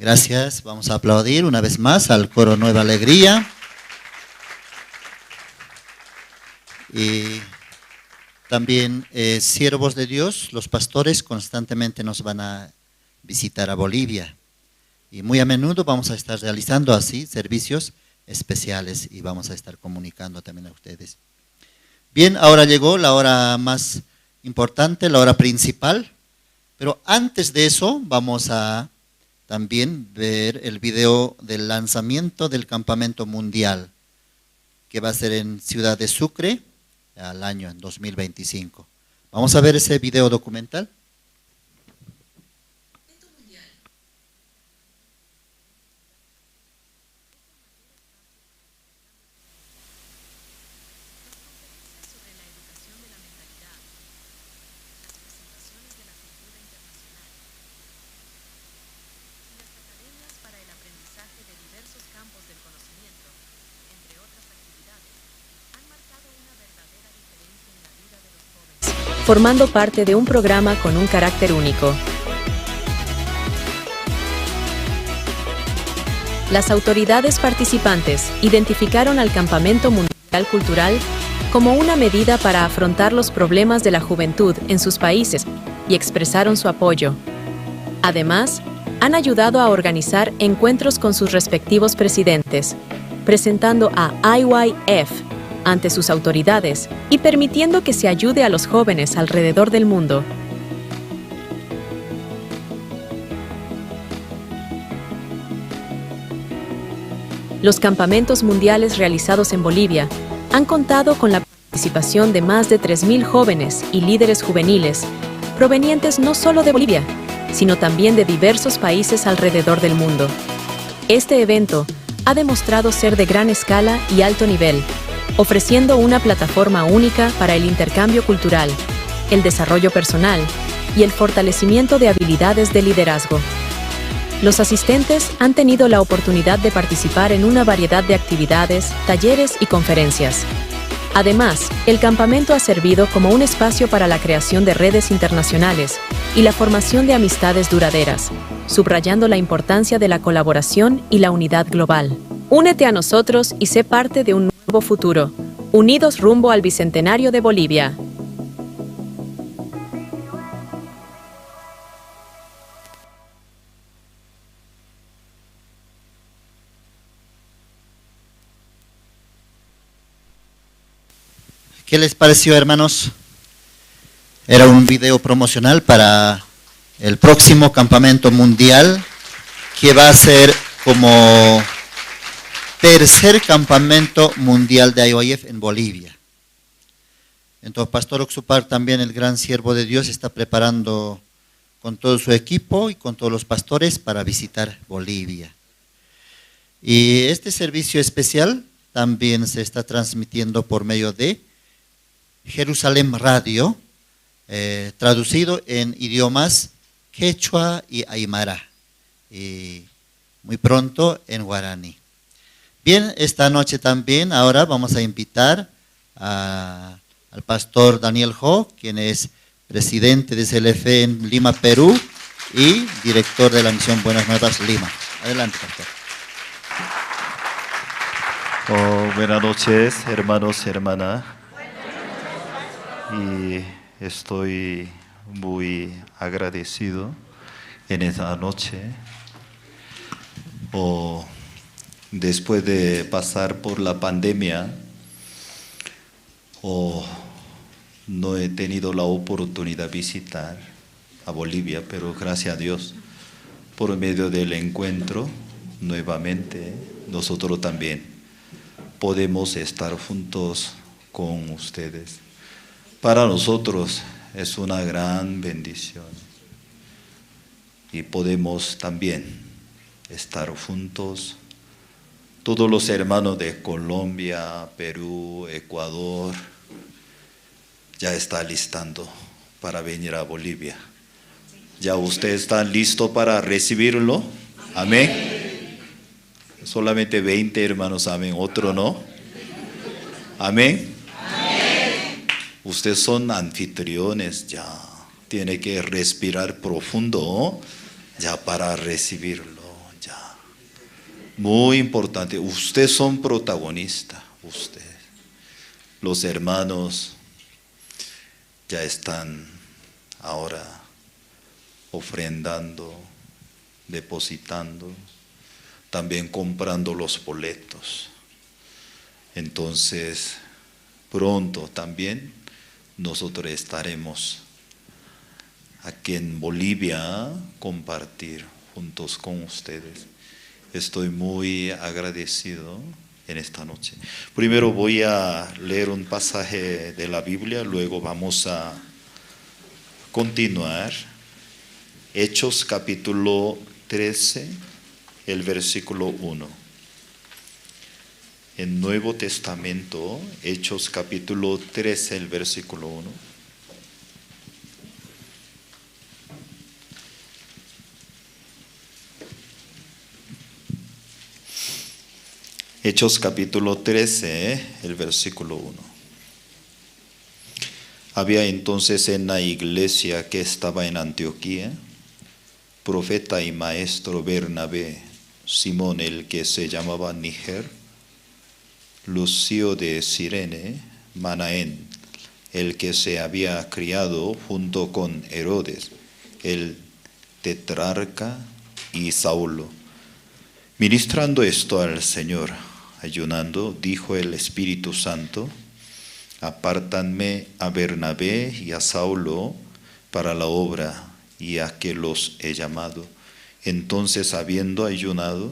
Gracias. Vamos a aplaudir una vez más al coro Nueva Alegría. Y también siervos de Dios, los pastores constantemente nos van a visitar a Bolivia. Y muy a menudo vamos a estar realizando así servicios especiales y vamos a estar comunicando también a ustedes. Bien, ahora llegó la hora más importante, la hora principal. Pero antes de eso vamos a también ver el video del lanzamiento del campamento mundial que va a ser en Ciudad de Sucre al año en 2025. Vamos a ver ese video documental. formando parte de un programa con un carácter único. Las autoridades participantes identificaron al Campamento Mundial Cultural como una medida para afrontar los problemas de la juventud en sus países y expresaron su apoyo. Además, han ayudado a organizar encuentros con sus respectivos presidentes, presentando a IYF ante sus autoridades y permitiendo que se ayude a los jóvenes alrededor del mundo. Los campamentos mundiales realizados en Bolivia han contado con la participación de más de 3.000 jóvenes y líderes juveniles provenientes no solo de Bolivia, sino también de diversos países alrededor del mundo. Este evento ha demostrado ser de gran escala y alto nivel, ofreciendo una plataforma única para el intercambio cultural, el desarrollo personal y el fortalecimiento de habilidades de liderazgo. Los asistentes han tenido la oportunidad de participar en una variedad de actividades, talleres y conferencias. Además, el campamento ha servido como un espacio para la creación de redes internacionales y la formación de amistades duraderas, subrayando la importancia de la colaboración y la unidad global. Únete a nosotros y sé parte de un nuevo futuro, unidos rumbo al Bicentenario de Bolivia. ¿Qué les pareció, hermanos? Era un video promocional para el próximo campamento mundial, que va a ser como tercer campamento mundial de IYF en Bolivia. Entonces, Pastor Oxupar, también el gran siervo de Dios, está preparando con todo su equipo y con todos los pastores para visitar Bolivia. Y este servicio especial también se está transmitiendo por medio de Jerusalén Radio, traducido en idiomas quechua y aymara, y muy pronto en guaraní. Bien, esta noche también, ahora vamos a invitar al pastor Daniel Ho, quien es presidente de CLF en Lima, Perú, y director de la misión Buenas Nuevas, Lima. Adelante, pastor. Buenas noches, hermanos y hermanas. Y estoy muy agradecido en esta noche. Después de pasar por la pandemia, no he tenido la oportunidad de visitar a Bolivia, pero gracias a Dios, por medio del encuentro, nuevamente nosotros también podemos estar juntos con ustedes. Para nosotros es una gran bendición y podemos también estar juntos. Todos los hermanos de Colombia, Perú, Ecuador ya están listando para venir a Bolivia. ¿Ya ustedes están listos para recibirlo? Amén. Solamente 20 hermanos, amén. Otro no. Amén. Ustedes son anfitriones ya. Tiene que respirar profundo ya para recibirlo. muy importante. Ustedes son protagonistas, ustedes. Los hermanos ya están ahora ofrendando, depositando, también comprando los boletos. Entonces, pronto también nosotros estaremos aquí en Bolivia compartir juntos con ustedes. Estoy muy agradecido en esta noche. Primero voy a leer un pasaje de la Biblia, luego vamos a continuar. Hechos capítulo 13, el versículo 1. En Nuevo Testamento, Hechos capítulo 13, el versículo 1. Hechos capítulo 13, el versículo 1. Había entonces en la iglesia que estaba en Antioquía, profeta y maestro Bernabé, Simón el que se llamaba Níger, Lucio de Cirene, Manaén, el que se había criado junto con Herodes, el tetrarca, y Saulo. Ministrando esto al Señor, ayunando, dijo el Espíritu Santo: apártanme a Bernabé y a Saulo para la obra y a que los he llamado. Entonces, habiendo ayunado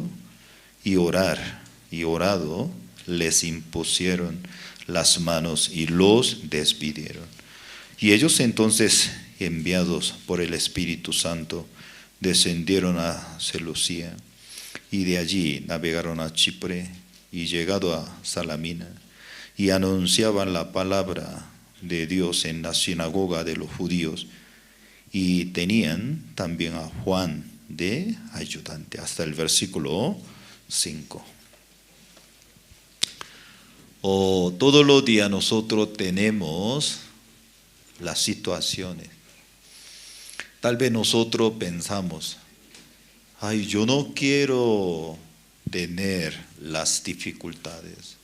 y orado, les impusieron las manos y los despidieron. Y ellos entonces, enviados por el Espíritu Santo, descendieron a Seleucia y de allí navegaron a Chipre y llegado a Salamina y anunciaban la palabra de Dios en la sinagoga de los judíos y tenían también a Juan de ayudante. Hasta el versículo 5. Todos los días nosotros tenemos las situaciones. Tal vez nosotros pensamos: ay, yo no quiero tener las dificultades,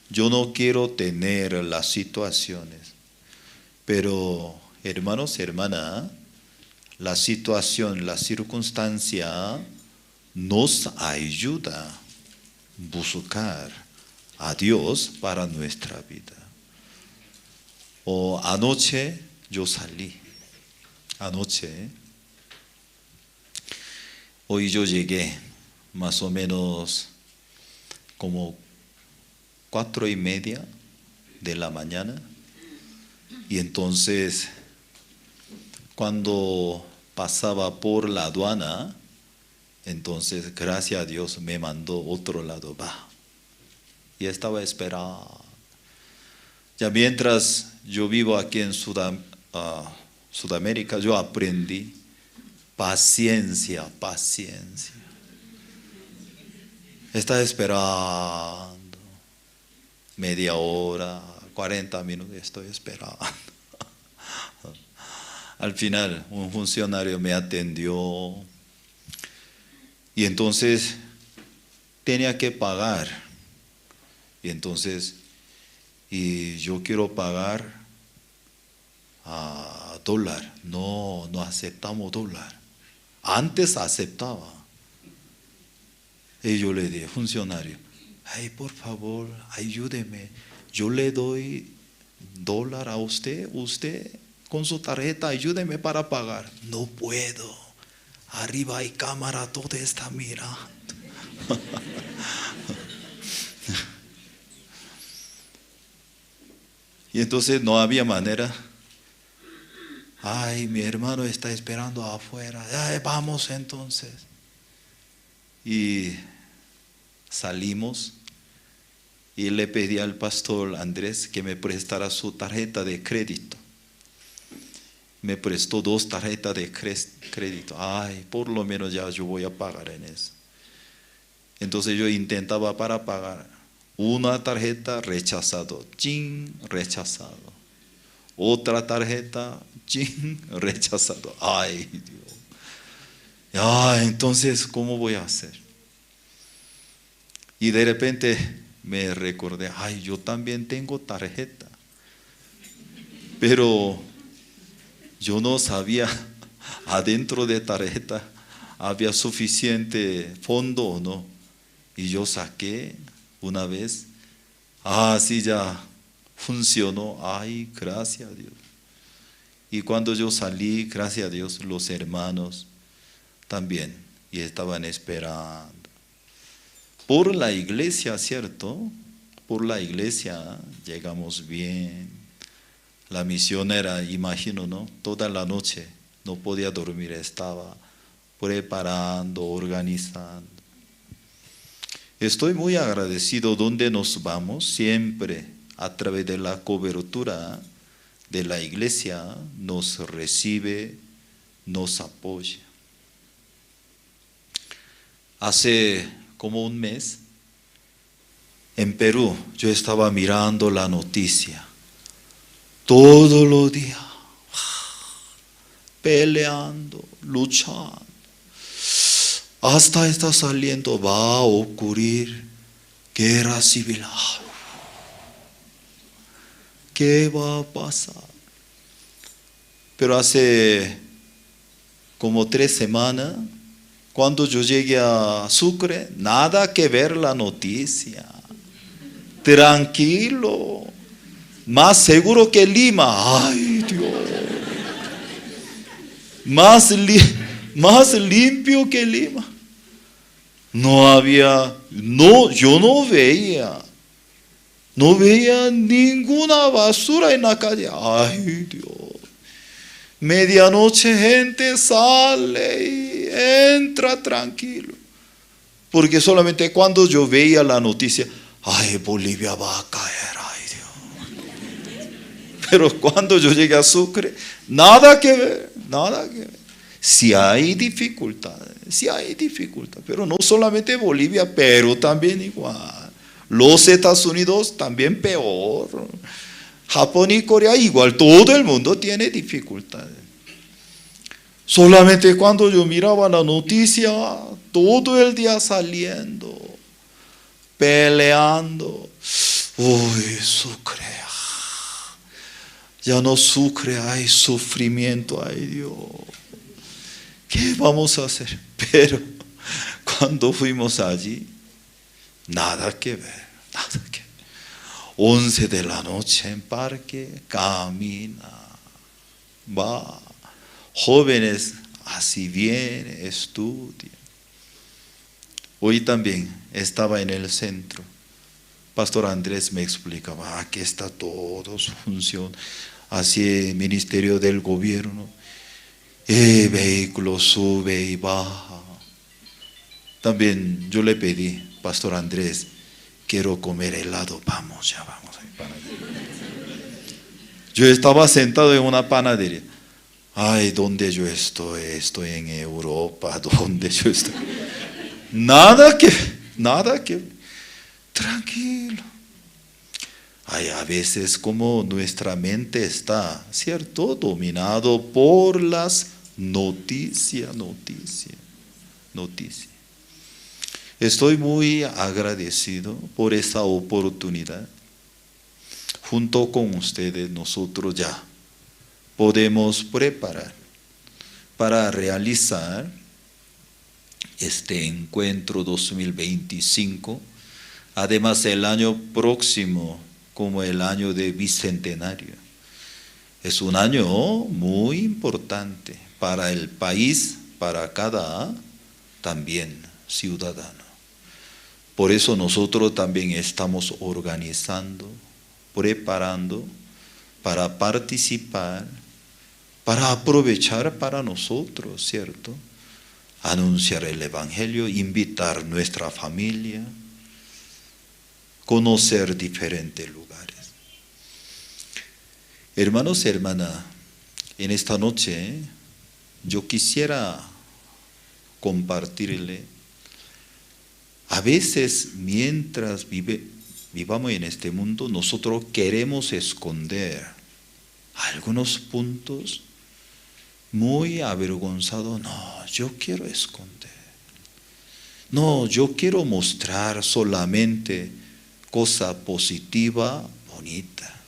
yo no quiero tener las situaciones. Pero hermanos, hermanas, la situación, la circunstancia nos ayuda a buscar a Dios para nuestra vida. Anoche yo salí, hoy yo llegué más o menos como 4:30 de la mañana, y entonces cuando pasaba por la aduana, entonces gracias a Dios me mandó otro lado, va, y estaba esperando. Ya mientras yo vivo aquí en Sudamérica, yo aprendí paciencia. Está esperando media hora, 40 minutos, estoy esperando. Al final un funcionario me atendió y entonces tenía que pagar. Y entonces, yo quiero pagar a dólar. No aceptamos dólar. Antes aceptaba. Y yo le dije, funcionario, ay, por favor, ayúdeme. Yo le doy dólar a usted con su tarjeta, ayúdeme para pagar. No puedo. Arriba hay cámara, todo está mirando. Y entonces no había manera. Ay, mi hermano está esperando afuera. Ay, vamos entonces. Y salimos y le pedí al pastor Andrés que me prestara su tarjeta de crédito. Me prestó 2 tarjetas de crédito. Ay, por lo menos ya yo voy a pagar en eso. Entonces yo intentaba para pagar. Una tarjeta rechazado, rechazado. Otra tarjeta, rechazado. Ay, Dios. Entonces, ¿cómo voy a hacer? Y de repente me recordé, ay, yo también tengo tarjeta. Pero yo no sabía, adentro de tarjeta había suficiente fondo o no. Y yo saqué una vez, sí, ya funcionó, ay, gracias a Dios. Y cuando yo salí, gracias a Dios, los hermanos también, y estaban esperando. Por la iglesia, ¿cierto? Por la iglesia llegamos bien. La misionera, imagino, ¿no? Toda la noche no podía dormir, estaba preparando, organizando. Estoy muy agradecido donde nos vamos, siempre a través de la cobertura de la iglesia nos recibe, nos apoya. Hace como un mes, en Perú, yo estaba mirando la noticia. Todos los días, peleando, luchando. Hasta está saliendo, va a ocurrir guerra civil. ¿Qué va a pasar? Pero hace como 3 semanas, cuando yo llegué a Sucre, nada que ver la noticia. Tranquilo, más seguro que Lima. Ay, Dios. Más limpio que Lima. Yo no veía ninguna basura en la calle. Ay, Dios. Medianoche gente sale y entra tranquilo. Porque solamente cuando yo veía la noticia, ay, Bolivia va a caer, ay, Dios. Pero cuando yo llegué a Sucre, nada que ver. Si hay dificultades, pero no solamente Bolivia, pero también igual. Los Estados Unidos también peor. Japón y Corea igual, todo el mundo tiene dificultades. Solamente cuando yo miraba la noticia, todo el día saliendo, peleando. Uy, Sucre. Ya no Sucre, hay sufrimiento, ay Dios. ¿Qué vamos a hacer? Pero cuando fuimos allí, nada que ver. 11 de la noche en parque, camina, va. Jóvenes, así vienen, estudian. Hoy también estaba en el centro. Pastor Andrés me explicaba, aquí está todo su función, así el ministerio del gobierno. El vehículo sube y baja. También yo le pedí, Pastor Andrés, quiero comer helado, vamos. Yo estaba sentado en una panadería. Ay, ¿dónde yo estoy? Estoy en Europa, ¿dónde yo estoy? Nada que, tranquilo. Ay, a veces como nuestra mente está, ¿cierto? Dominado por las noticias. Estoy muy agradecido por esta oportunidad. Junto con ustedes, nosotros ya podemos preparar para realizar este encuentro 2025. Además, el año próximo, como el año de bicentenario, es un año muy importante para el país, para cada también ciudadano. Por eso nosotros también estamos organizando, preparando para participar, para aprovechar para nosotros, ¿cierto? Anunciar el Evangelio, invitar nuestra familia, conocer diferentes lugares. Hermanos y hermanas, en esta noche yo quisiera compartirle, a veces mientras vivamos en este mundo, nosotros queremos esconder algunos puntos muy avergonzados. No, yo quiero esconder. No, yo quiero mostrar solamente cosa positiva, bonita.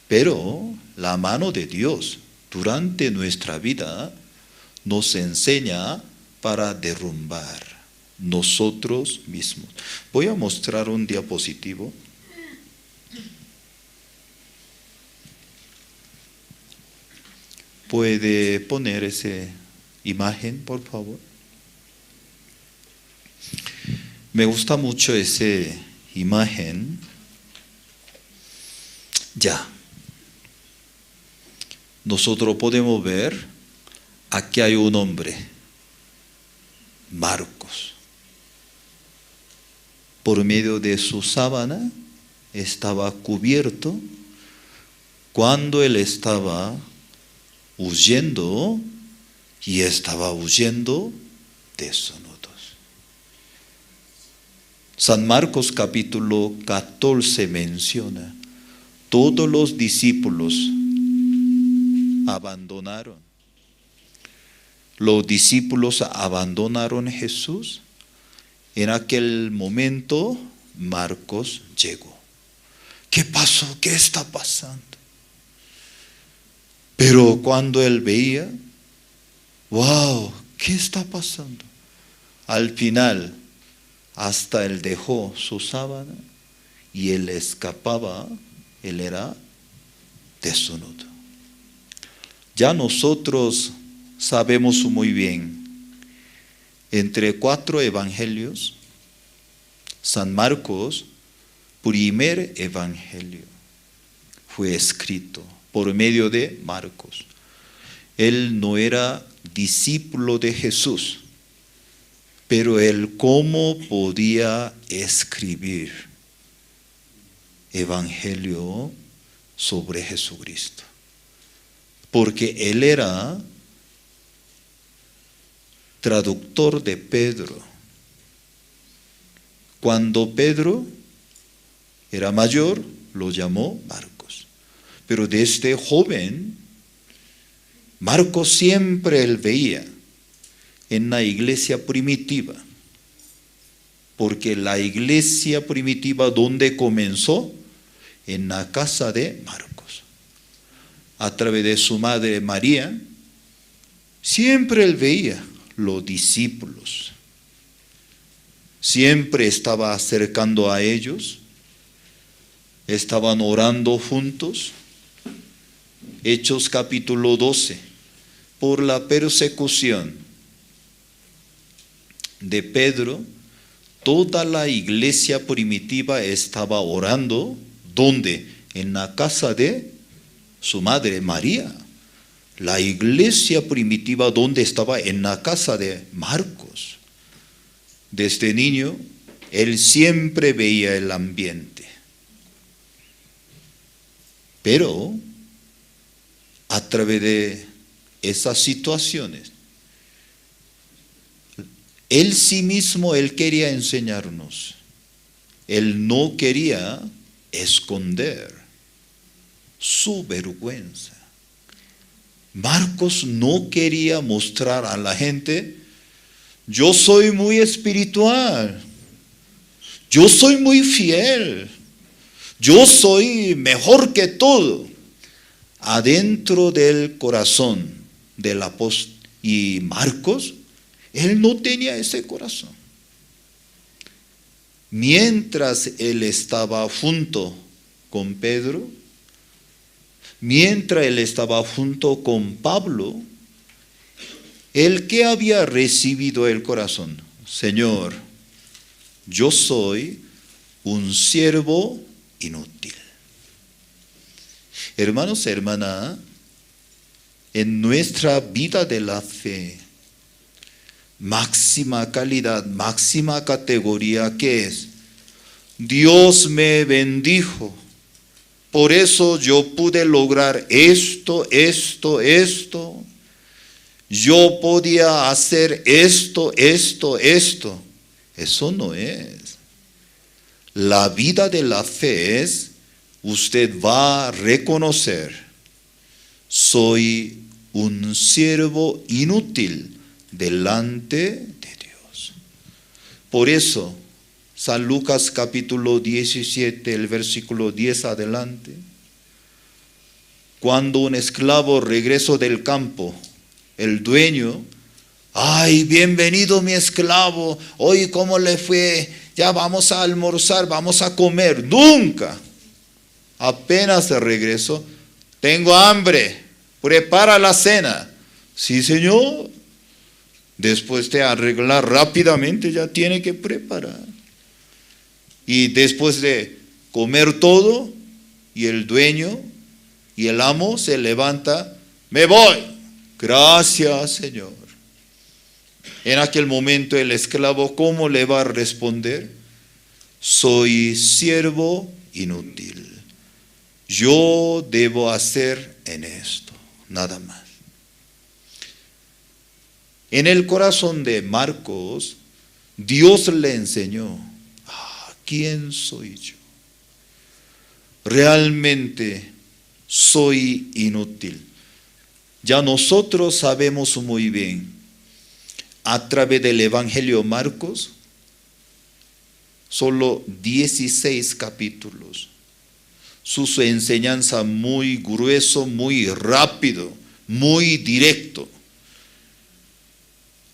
Pero la mano de Dios durante nuestra vida nos enseña para derrumbar nosotros mismos. Voy a mostrar un diapositivo. ¿Puede poner esa imagen, por favor? Me gusta mucho esa imagen. Ya. Nosotros podemos ver, aquí hay un hombre, Marcos. Por medio de su sábana estaba cubierto cuando él estaba huyendo, y estaba huyendo desnudos. San Marcos capítulo 14 menciona, todos los discípulos abandonaron. Los discípulos abandonaron a Jesús. En aquel momento Marcos llegó. ¿Qué pasó? ¿Qué está pasando? Pero cuando él veía, wow, ¿qué está pasando? Al final, hasta él dejó su sábana y él escapaba, él era desnudo. Ya nosotros sabemos muy bien, entre 4 evangelios, San Marcos, primer evangelio, fue escrito por medio de Marcos. Él no era discípulo de Jesús, pero él cómo podía escribir evangelio sobre Jesucristo, porque él era traductor de Pedro. Cuando Pedro era mayor, lo llamó Marcos. Pero desde joven, Marcos siempre él veía en la iglesia primitiva, porque la iglesia primitiva, ¿dónde comenzó? En la casa de Marcos. A través de su madre María, siempre él veía los discípulos. Siempre estaba acercando a ellos, estaban orando juntos. Hechos capítulo 12, por la persecución de Pedro, toda la iglesia primitiva estaba orando. ¿Dónde? En la casa de su madre María. La iglesia primitiva, ¿dónde estaba? En la casa de Marcos. Desde niño, él siempre veía el ambiente. Pero a través de esas situaciones, él sí mismo, él quería enseñarnos. Él no quería esconder su vergüenza. Marcos no quería mostrar a la gente, yo soy muy espiritual, yo soy muy fiel, yo soy mejor que todo. Adentro del corazón del apóstol y Marcos, él no tenía ese corazón. Mientras él estaba junto con Pedro, mientras él estaba junto con Pablo, el que había recibido el corazón, Señor, yo soy un siervo inútil. Hermanos, hermanas, en nuestra vida de la fe, máxima calidad, máxima categoría, ¿qué es? Dios me bendijo, por eso yo pude lograr esto. Yo podía hacer esto. Eso no es. La vida de la fe es, usted va a reconocer, soy un siervo inútil delante de Dios. Por eso, San Lucas capítulo 17, el versículo 10 adelante, cuando un esclavo regresó del campo, el dueño, ay, bienvenido mi esclavo, hoy cómo le fue, ya vamos a almorzar, vamos a comer, nunca. Apenas se regresó, tengo hambre, prepara la cena. Sí, señor. Después de arreglar rápidamente, ya tiene que preparar. Y después de comer todo, y el dueño y el amo se levanta, me voy. Gracias, Señor. En aquel momento el esclavo, ¿cómo le va a responder? Soy siervo inútil. Yo debo hacer en esto, nada más. En el corazón de Marcos, Dios le enseñó, ¿quién soy yo? Realmente soy inútil. Ya nosotros sabemos muy bien, a través del Evangelio Marcos, solo 16 capítulos. Su enseñanza muy grueso, muy rápido, muy directo.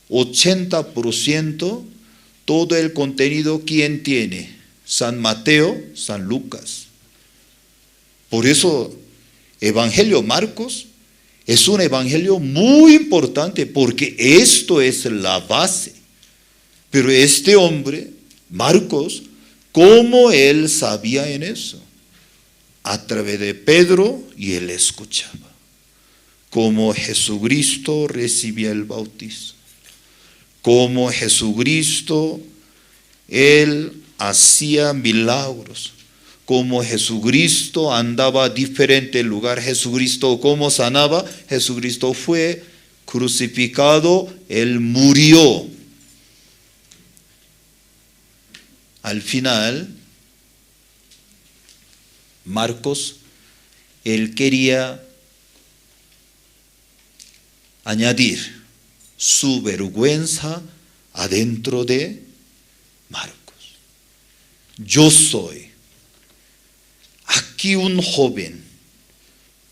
80% todo el contenido, ¿quién tiene? San Mateo, San Lucas. Por eso, Evangelio Marcos es un evangelio muy importante, porque esto es la base. Pero este hombre, Marcos, ¿cómo él sabía en eso? A través de Pedro, y él escuchaba. Cómo Jesucristo recibía el bautismo. Cómo Jesucristo, él hacía milagros. Cómo Jesucristo andaba a diferente lugar. Jesucristo, ¿cómo sanaba? Jesucristo fue crucificado, él murió. Al final, Marcos, él quería añadir su vergüenza adentro de Marcos. Yo soy. Aquí un joven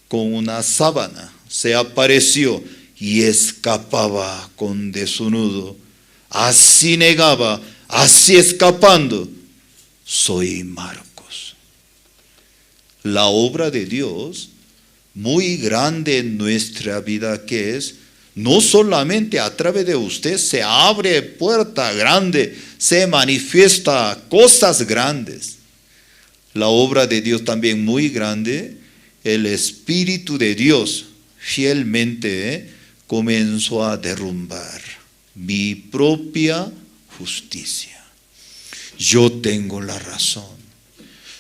con una sábana se apareció y escapaba con desnudo. Así negaba, así escapando. Soy Marcos. La obra de Dios, muy grande en nuestra vida, que es, no solamente a través de usted se abre puerta grande, se manifiesta cosas grandes. La obra de Dios también muy grande, el Espíritu de Dios fielmente comenzó a derrumbar mi propia justicia. Yo tengo la razón,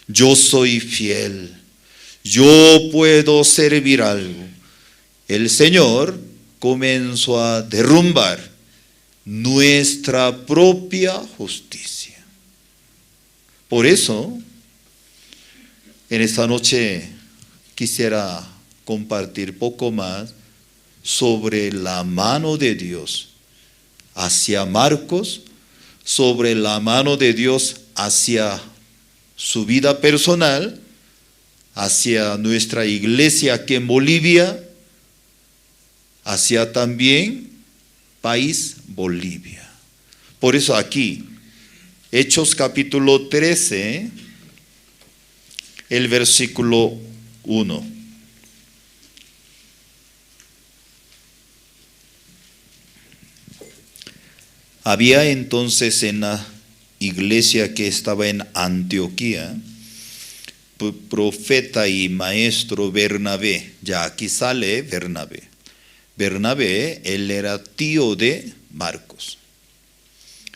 yo soy fiel, yo puedo servir algo. El Señor comenzó a derrumbar nuestra propia justicia. Por eso, en esta noche quisiera compartir poco más sobre la mano de Dios hacia Marcos, sobre la mano de Dios hacia su vida personal, hacia nuestra iglesia aquí en Bolivia, hacia también país Bolivia. Por eso aquí, Hechos capítulo 13, el versículo 1. Había entonces en la iglesia que estaba en Antioquía, profeta y maestro Bernabé. Ya aquí sale Bernabé. Bernabé, él era tío de Marcos.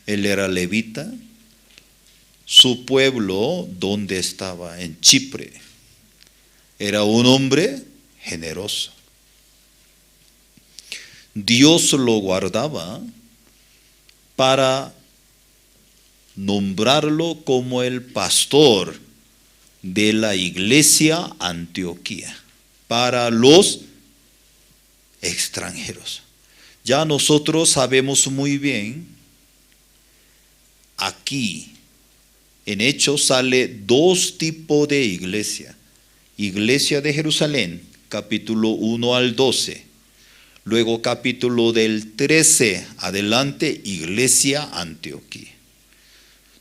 Él era levita. Su pueblo, donde estaba, en Chipre, era un hombre generoso. Dios lo guardaba para nombrarlo como el pastor de la iglesia Antioquía para los extranjeros. Ya nosotros sabemos muy bien, aquí en Hechos sale dos tipos de iglesia. Iglesia de Jerusalén, capítulo 1 al 12. Luego capítulo del 13 adelante, iglesia Antioquía.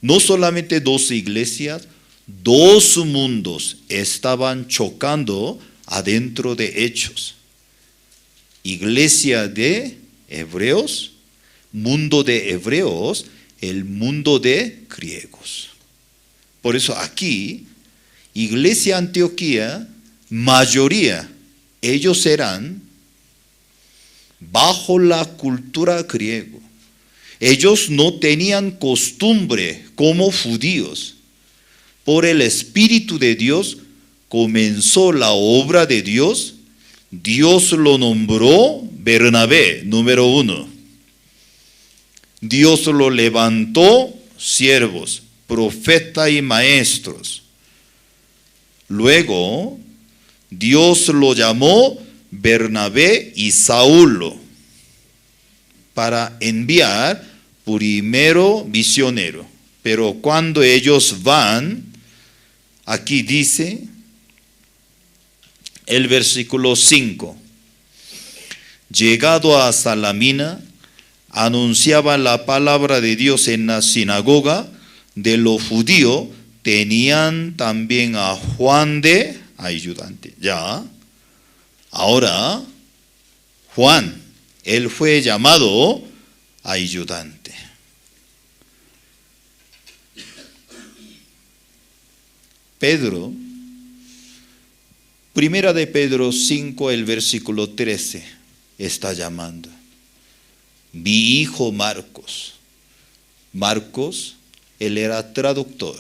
No solamente dos iglesias, dos mundos estaban chocando adentro de Hechos. Iglesia de hebreos, mundo de hebreos, el mundo de griegos. Por eso aquí, iglesia Antioquía, mayoría, ellos eran bajo la cultura griego. Ellos no tenían costumbre como judíos. Por el Espíritu de Dios comenzó la obra de Dios. Dios lo nombró Bernabé, número 1. Dios lo levantó siervos, profetas y maestros. Luego, Dios lo llamó Bernabé y Saulo para enviar primero misionero. Pero cuando ellos van, aquí dice el versículo 5, llegado a Salamina, anunciaba la palabra de Dios en la sinagoga de los judíos. Tenían también a Juan de ayudante. Ya, ahora Juan, él fue llamado ayudante. Pedro, primera de Pedro 5, el versículo 13, está llamando. Mi hijo Marcos. Marcos, él era traductor.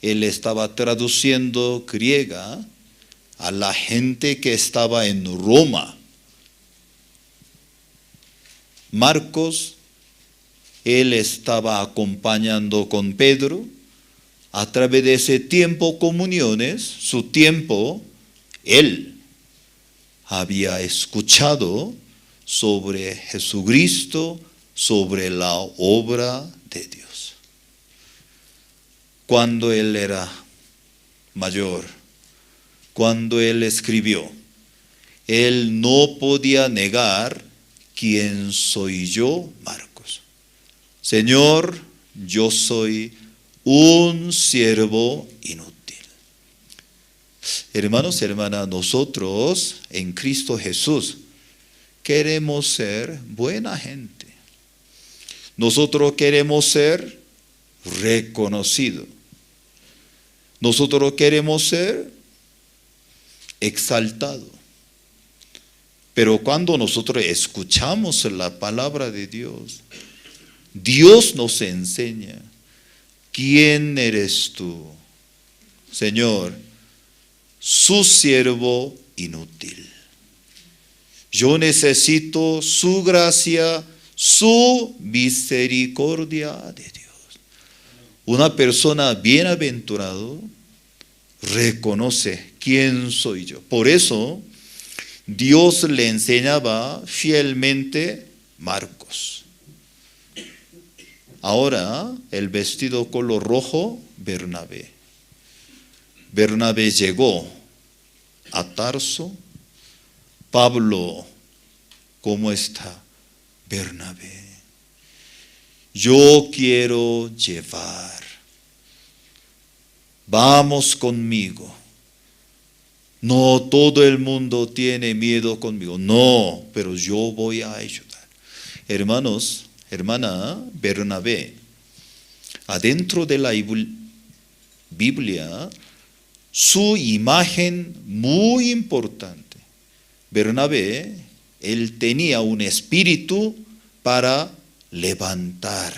Él estaba traduciendo griega a la gente que estaba en Roma. Marcos, él estaba acompañando con Pedro. A través de ese tiempo, comuniones, su tiempo, él había escuchado sobre Jesucristo, sobre la obra de Dios. Cuando él era mayor, cuando él escribió, él no podía negar quién soy yo, Marcos. Señor, yo soy un siervo inútil. Hermanos, hermanas, nosotros en Cristo Jesús queremos ser buena gente. Nosotros queremos ser reconocidos. Nosotros queremos ser exaltados. Pero cuando nosotros escuchamos la palabra de Dios, Dios nos enseña. ¿Quién eres tú? Señor, su siervo inútil. Yo necesito su gracia, su misericordia de Dios. Una persona bienaventurada reconoce quién soy yo. Por eso, Dios le enseñaba fielmente Marcos. Ahora, el vestido color rojo, Bernabé. Bernabé llegó a Tarso. Pablo, ¿cómo está? Bernabé, yo quiero llevar. Vamos conmigo. No todo el mundo tiene miedo conmigo. No, pero yo voy a ayudar. Hermanos, hermana Bernabé, adentro de la Biblia, su imagen muy importante. Bernabé, él tenía un espíritu para levantar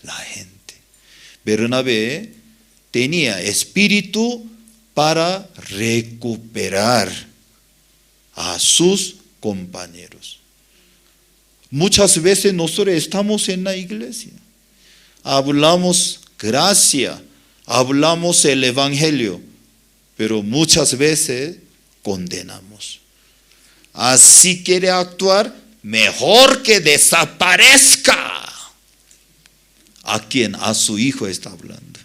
la gente. Bernabé tenía espíritu para recuperar a sus compañeros. Muchas veces nosotros estamos en la iglesia, hablamos gracia, hablamos el evangelio, pero muchas veces condenamos. Así quiere actuar, mejor que desaparezca. ¿A quién? A su hijo está hablando.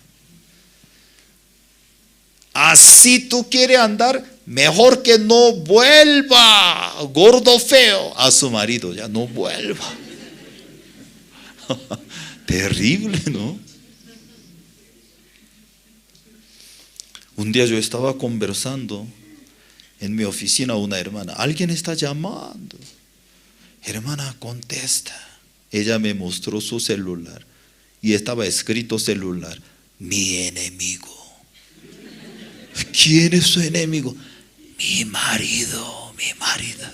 Así tú quieres andar, mejor que no vuelva, gordo feo, a su marido, ya no vuelva. Terrible, ¿no? Un día yo estaba conversando en mi oficina una hermana, alguien está llamando. Hermana, contesta. Ella me mostró su celular y estaba escrito celular, mi enemigo. ¿Quién es su enemigo? Mi marido, mi marido.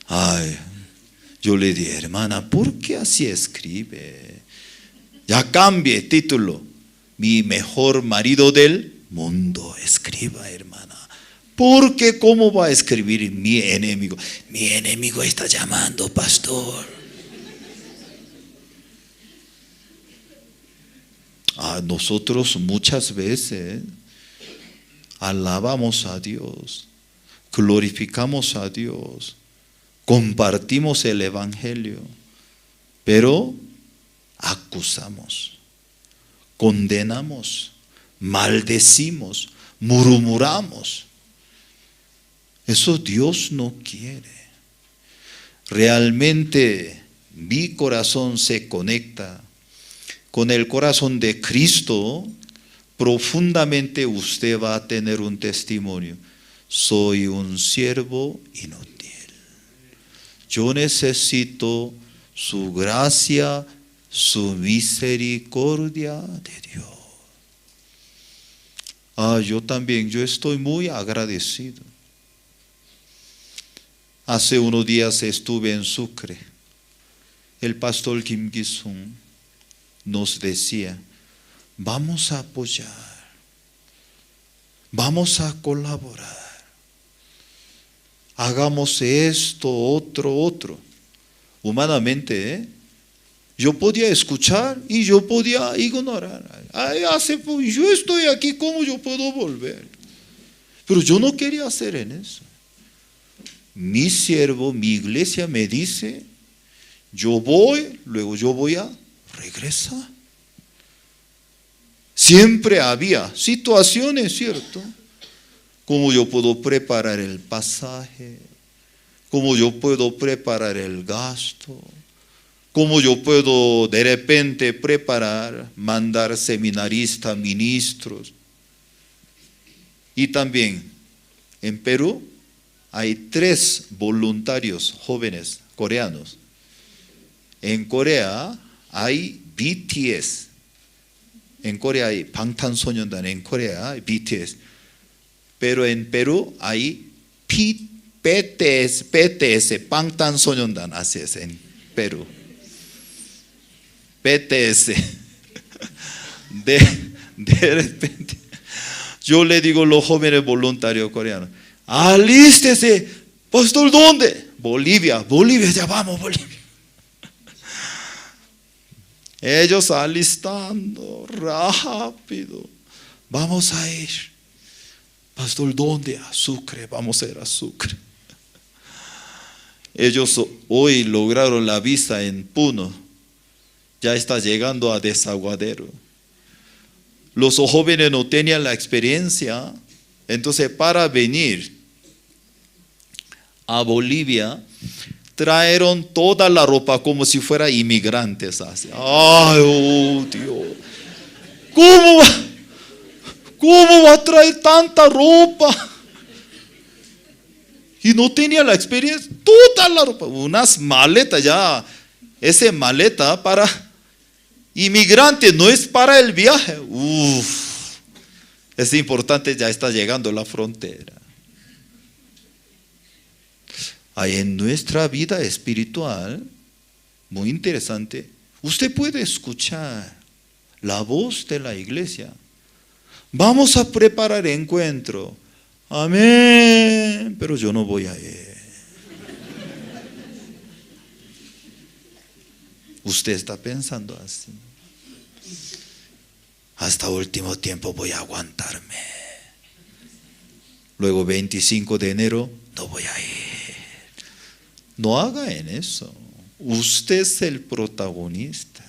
Ay, yo le dije, hermana, ¿por qué así escribe? Ya cambie título. Mi mejor marido del mundo. Escriba, hermana. Porque ¿cómo va a escribir mi enemigo? Mi enemigo está llamando, pastor. Nosotros muchas veces alabamos a Dios, glorificamos a Dios, compartimos el evangelio, pero acusamos, condenamos, maldecimos, murmuramos. Eso Dios no quiere. Realmente mi corazón se conecta con el corazón de Cristo. Profundamente usted va a tener un testimonio. Soy un siervo inútil. Yo necesito su gracia, su misericordia de Dios. Yo también, yo estoy muy agradecido. Hace unos días estuve en Sucre. El pastor Kim Gi-sung nos decía, vamos a apoyar, vamos a colaborar, hagamos esto, otro. Humanamente, yo podía escuchar y yo podía ignorar. Yo estoy aquí, ¿cómo yo puedo volver? Pero yo no quería hacer en eso. Mi siervo, mi iglesia me dice, yo voy, luego yo voy a regresar. Siempre había situaciones, ¿cierto? Cómo yo puedo preparar el pasaje, cómo yo puedo preparar el gasto, cómo yo puedo de repente preparar, mandar seminaristas, ministros. Y también en Perú hay 3 voluntarios jóvenes coreanos. En Corea hay BTS. En Corea hay 방탄소년단. En Corea hay BTS. Pero en Perú hay BTS, 방탄소년단. Así es en Perú. BTS. De repente, yo le digo a los jóvenes voluntarios coreanos, alístese, pastor, ¿dónde? Bolivia, ya vamos, Bolivia. Ellos alistando rápido, vamos a ir. Pastor, ¿dónde? A Sucre, vamos a ir a Sucre. Ellos hoy lograron la visa en Puno, ya está llegando a Desaguadero. Los jóvenes no tenían la experiencia. Entonces, para venir a Bolivia, trajeron toda la ropa como si fuera inmigrantes. Así. ¡Ay, oh, Dios! ¿Cómo va a traer tanta ropa? Y no tenía la experiencia. Toda la ropa, unas maletas ya. Esa maleta para inmigrantes, no es para el viaje. Es importante, ya está llegando la frontera. Hay en nuestra vida espiritual, muy interesante, usted puede escuchar la voz de la iglesia. Vamos a preparar encuentro. Amén. Pero yo no voy a ir. Usted está pensando así. Hasta último tiempo voy a aguantarme. Luego 25 de enero no voy a ir. No haga en eso. usted es el protagonista.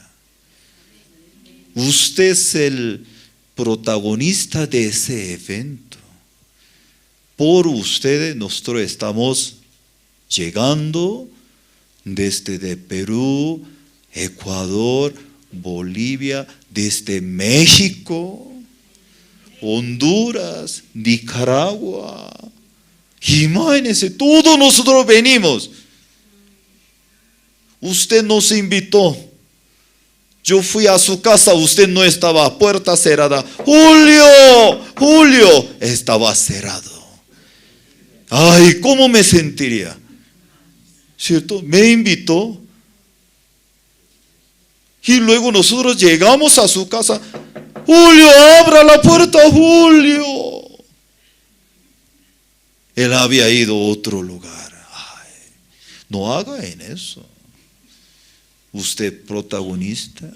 Usted es el protagonista de ese evento. Por ustedes nosotros estamos llegando desde de Perú, Ecuador, Bolivia, desde México, Honduras, Nicaragua. Imagínense, todos nosotros venimos. Usted nos invitó. Yo fui a su casa, usted no estaba, puerta cerrada. Julio, estaba cerrado. Ay, ¿cómo me sentiría? ¿Cierto? Me invitó. Y luego nosotros llegamos a su casa. Julio, abra la puerta, Julio. Él había ido a otro lugar. Ay, no haga en eso. Usted protagonista.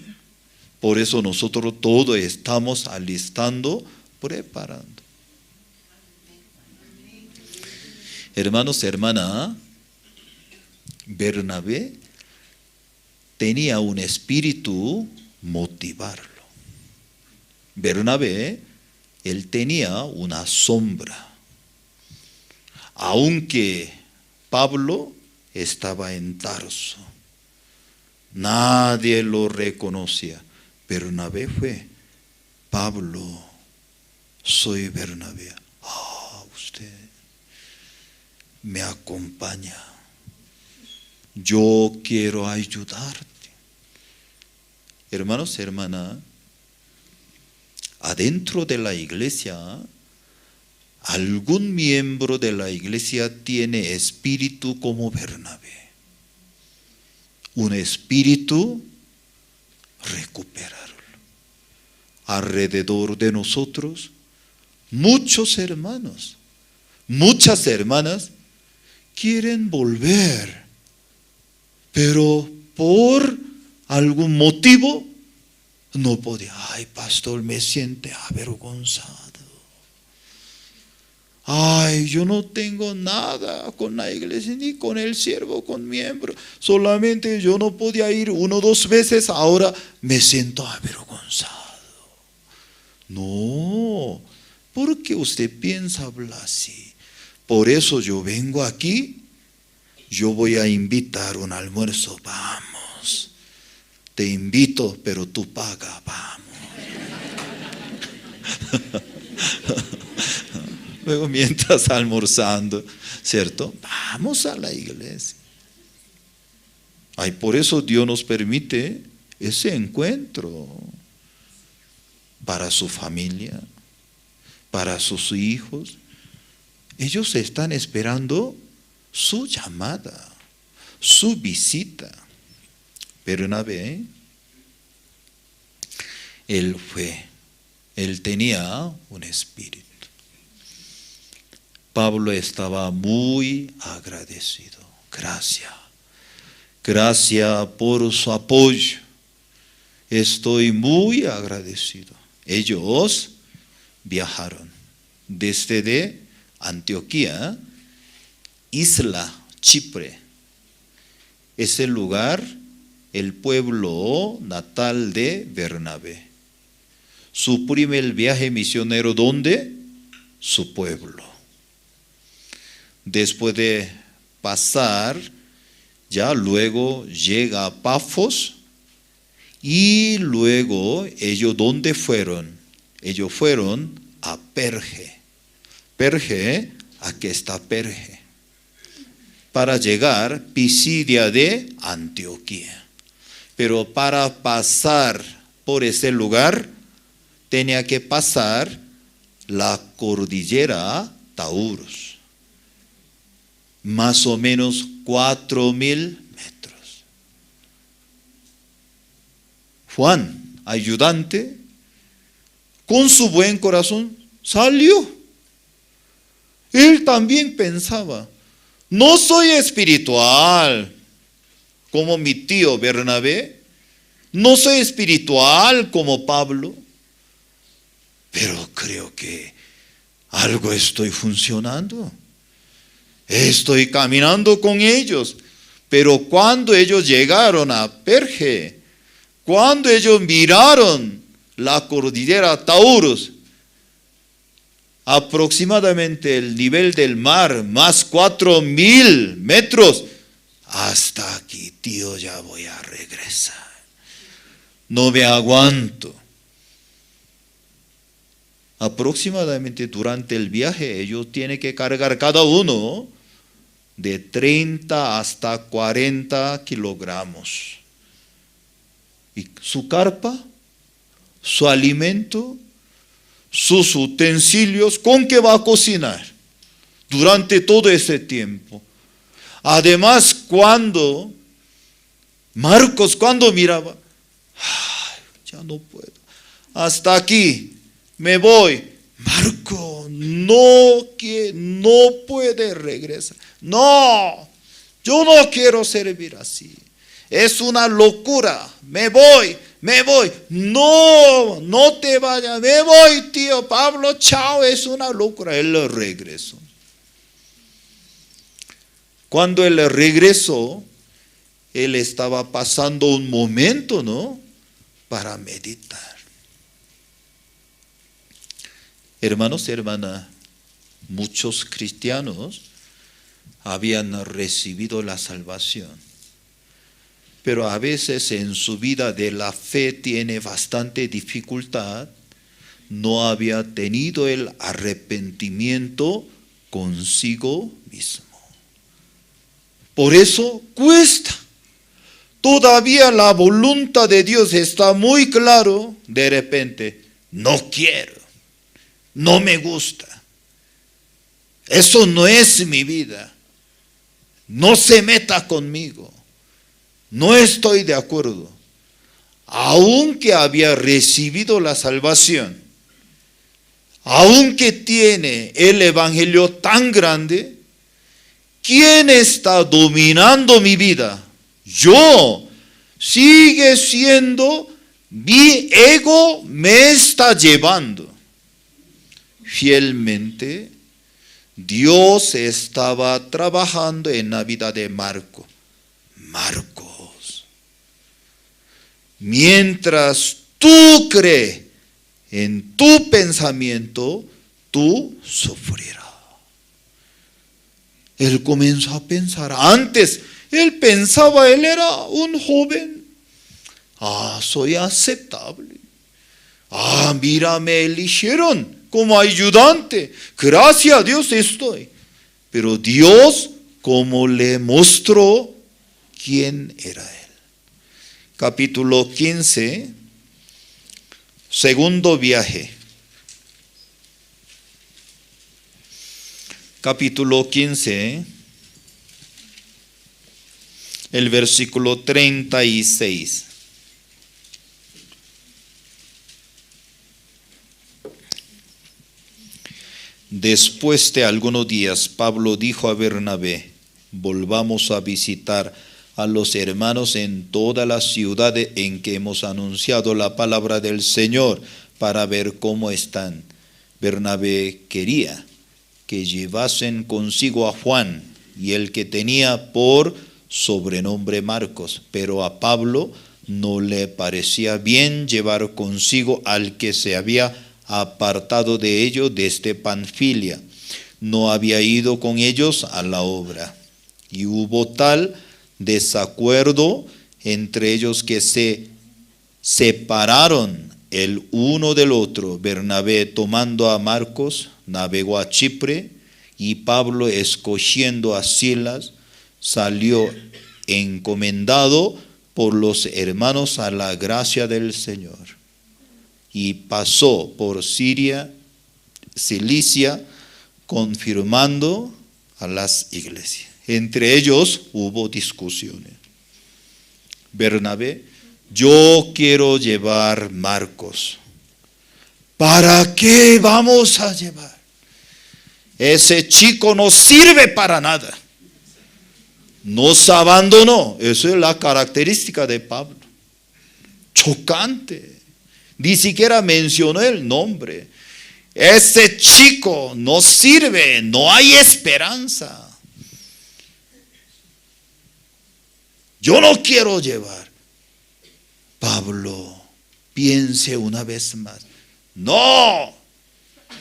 Por eso nosotros todos estamos alistando, preparando. Hermanos, hermana, Bernabé tenía un espíritu motivarlo. Bernabé, él tenía una sombra. Aunque Pablo estaba en Tarso, nadie lo reconocía. Bernabé fue, Pablo, soy Bernabé. Usted me acompaña. Yo quiero ayudarte. Hermanos, hermanas, adentro de la iglesia, algún miembro de la iglesia tiene espíritu como Bernabé. Un espíritu, recuperarlo. Alrededor de nosotros, muchos hermanos, muchas hermanas quieren volver, pero por algún motivo no podía. Ay, pastor, me siento avergonzado. Ay, yo no tengo nada con la iglesia, ni con el siervo, con miembro. Solamente yo no podía ir 1 o 2 veces, ahora me siento avergonzado. No, ¿por qué usted piensa hablar así? Por eso yo vengo aquí, yo voy a invitar un almuerzo, vamos. Te invito, pero tú paga, vamos. Luego mientras almorzando, ¿cierto? Vamos a la iglesia. Ay, por eso Dios nos permite ese encuentro para su familia, para sus hijos. Ellos están esperando su llamada, su visita. Bernabé, él tenía un espíritu. Pablo estaba muy agradecido. Gracias por su apoyo. Estoy muy agradecido. Ellos viajaron desde Antioquía, isla Chipre. Ese lugar, el pueblo natal de Bernabé. Su primer viaje misionero, ¿dónde? Su pueblo. Después de pasar, ya luego llega a Pafos y luego ellos, ¿dónde fueron? Ellos fueron a Perge. Perge, aquí está Perge. Para llegar Pisidia de Antioquía. Pero para pasar por ese lugar, tenía que pasar la cordillera Taurus. Más o menos 4,000 metros. Juan, ayudante, con su buen corazón, salió. Él también pensaba, no soy espiritual como mi tío Bernabé, no soy espiritual como Pablo, pero creo que algo estoy funcionando. Estoy caminando con ellos. Pero cuando ellos llegaron a Perge, cuando ellos miraron la cordillera Taurus, aproximadamente el nivel del mar, más 4.000 metros, hasta aquí, tío, ya voy a regresar. No me aguanto. Aproximadamente durante el viaje, ellos tienen que cargar cada uno de 30 hasta 40 kilogramos. Y su carpa, su alimento, sus utensilios, ¿con qué va a cocinar durante todo ese tiempo? Además, Marcos cuando miraba, ya no puedo, hasta aquí, me voy. Marco no puede regresar. No, yo no quiero servir así. Es una locura. Me voy. No te vayas. Me voy, tío Pablo. Chao, es una locura. Él regresó. Cuando él regresó, él estaba pasando un momento, ¿no? Para meditar. Hermanos y hermanas, muchos cristianos habían recibido la salvación, pero a veces en su vida de la fe tiene bastante dificultad, no había tenido el arrepentimiento consigo mismo. Por eso cuesta. Todavía la voluntad de Dios está muy claro, de repente, no quiero. No me gusta. Eso no es mi vida. No se meta conmigo. No estoy de acuerdo. Aunque había recibido la salvación, aunque tiene el evangelio tan grande, ¿quién está dominando mi vida? Yo. Sigue siendo mi ego me está llevando. Fielmente, Dios estaba trabajando en la vida de Marcos. Mientras tú crees en tu pensamiento, tú sufrirás. Él comenzó a pensar. Antes, él pensaba, él era un joven. Soy aceptable. Mira, me eligieron como ayudante. Gracias a Dios estoy. Pero Dios, como le mostró quién era él. Capítulo 15, segundo viaje. Capítulo 15, el versículo 36. Después de algunos días, Pablo dijo a Bernabé: volvamos a visitar a los hermanos en todas las ciudades en que hemos anunciado la palabra del Señor para ver cómo están. Bernabé quería que llevasen consigo a Juan y el que tenía por sobrenombre Marcos, pero a Pablo no le parecía bien llevar consigo al que se había apartado de ellos desde Panfilia. No había ido con ellos a la obra. Y hubo tal desacuerdo entre ellos que se separaron el uno del otro. Bernabé, tomando a Marcos, navegó a Chipre, y Pablo, escogiendo a Silas, salió encomendado por los hermanos a la gracia del Señor. Y pasó por Siria, Cilicia, confirmando a las iglesias. Entre ellos hubo discusiones. Bernabé: yo quiero llevar Marcos. ¿Para qué vamos a llevar? Ese chico no sirve para nada. Nos abandonó. Esa es la característica de Pablo. Chocante. Ni siquiera mencionó el nombre. Ese chico no sirve, no hay esperanza. yo no quiero llevar. Pablo, piense una vez más. No,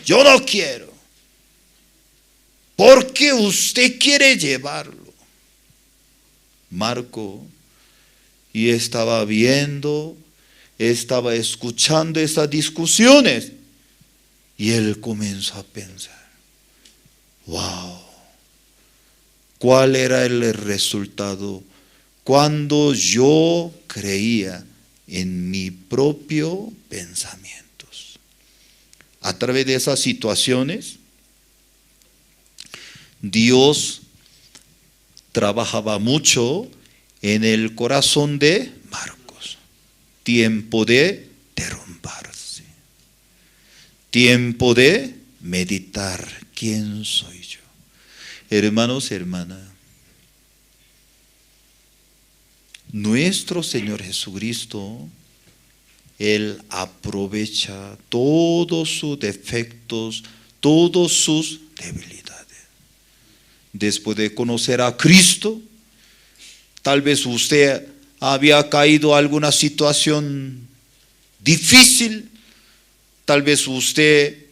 yo no quiero. ¿Por qué usted quiere llevarlo? Marco, y estaba viendo, estaba escuchando estas discusiones, y él comenzó a pensar, wow, ¿cuál era el resultado cuando yo creía en mi propio pensamientos? A través de esas situaciones, Dios trabajaba mucho en el corazón de Marcos. Tiempo de derrumbarse. Tiempo de meditar. ¿Quién soy yo? Hermanos, hermanas, nuestro Señor Jesucristo, Él aprovecha todos sus defectos, todos sus debilidades. Después de conocer a Cristo, tal vez usted había caído en alguna situación difícil, tal vez usted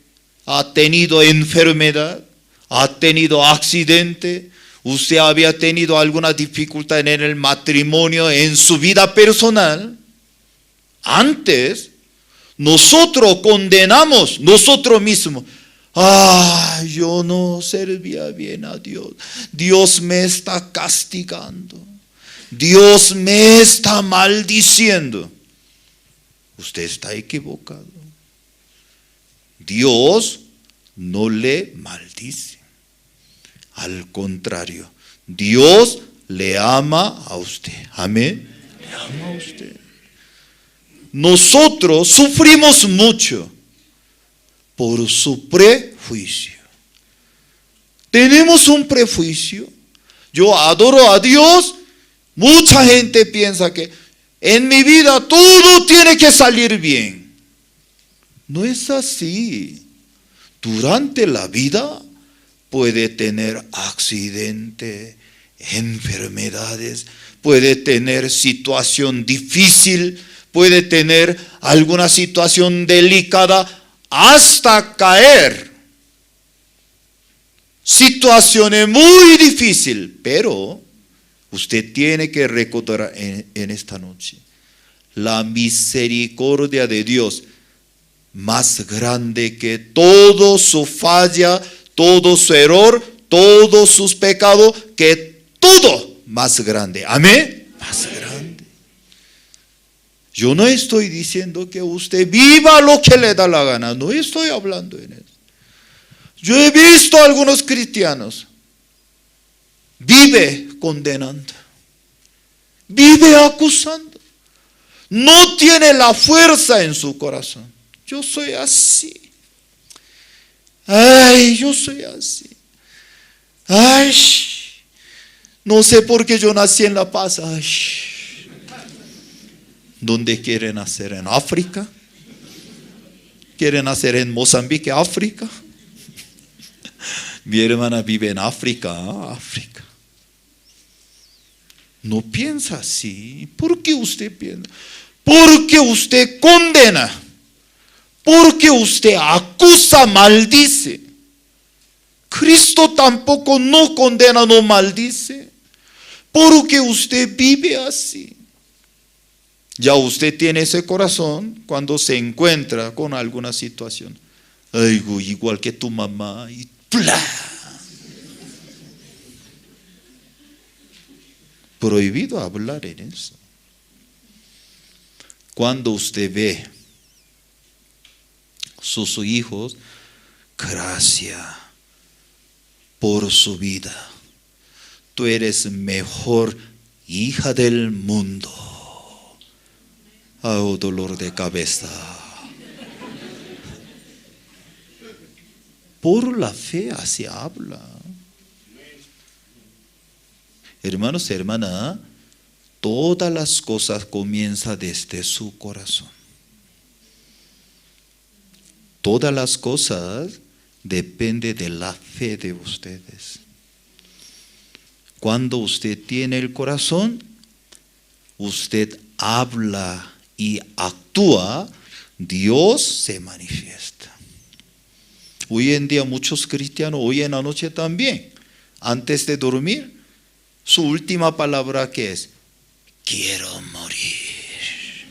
ha tenido enfermedad, ha tenido accidente, usted había tenido alguna dificultad en el matrimonio, en su vida personal. Antes, nosotros condenamos nosotros mismos. Yo no servía bien a Dios. Dios me está castigando. Dios me está maldiciendo. Usted está equivocado. Dios no le maldice. Al contrario, Dios le ama a usted. Amén. Le ama a usted. Nosotros sufrimos mucho por su prejuicio. Tenemos un prejuicio. Yo adoro a Dios. Mucha gente piensa que en mi vida todo tiene que salir bien. No es así. Durante la vida puede tener accidente, enfermedades, puede tener situación difícil, puede tener alguna situación delicada, hasta caer. Situaciones muy difíciles, pero usted tiene que recordar en esta noche la misericordia de Dios más grande que todo su falla, todo su error, todos sus pecados, que todo más grande. Amén. Más grande. Yo no estoy diciendo que usted viva lo que le da la gana. No estoy hablando en eso. Yo he visto a algunos cristianos. Vive condenando. Vive acusando. No tiene la fuerza en su corazón. Yo soy así. Yo soy así. No sé por qué yo nací en La Paz. ¿Dónde quieren nacer? ¿En África? ¿Quieren nacer en Mozambique, África? Mi hermana vive en África. África. No piensa así. ¿Por qué usted piensa? Porque usted condena. Porque usted acusa, maldice. Cristo tampoco no condena, no maldice. Porque usted vive así. Ya usted tiene ese corazón cuando se encuentra con alguna situación. Igual que tu mamá. Y ¡plá! Prohibido hablar en eso. Cuando usted ve sus hijos, gracias por su vida. Tú eres mejor hija del mundo. Dolor de cabeza. Por la fe así habla. Hermanos y hermanas, todas las cosas comienzan desde su corazón. Todas las cosas dependen de la fe de ustedes. Cuando usted tiene el corazón usted habla y actúa, Dios se manifiesta. Hoy en día muchos cristianos, hoy en la noche también, antes de dormir, su última palabra ¿qué es? Quiero morir.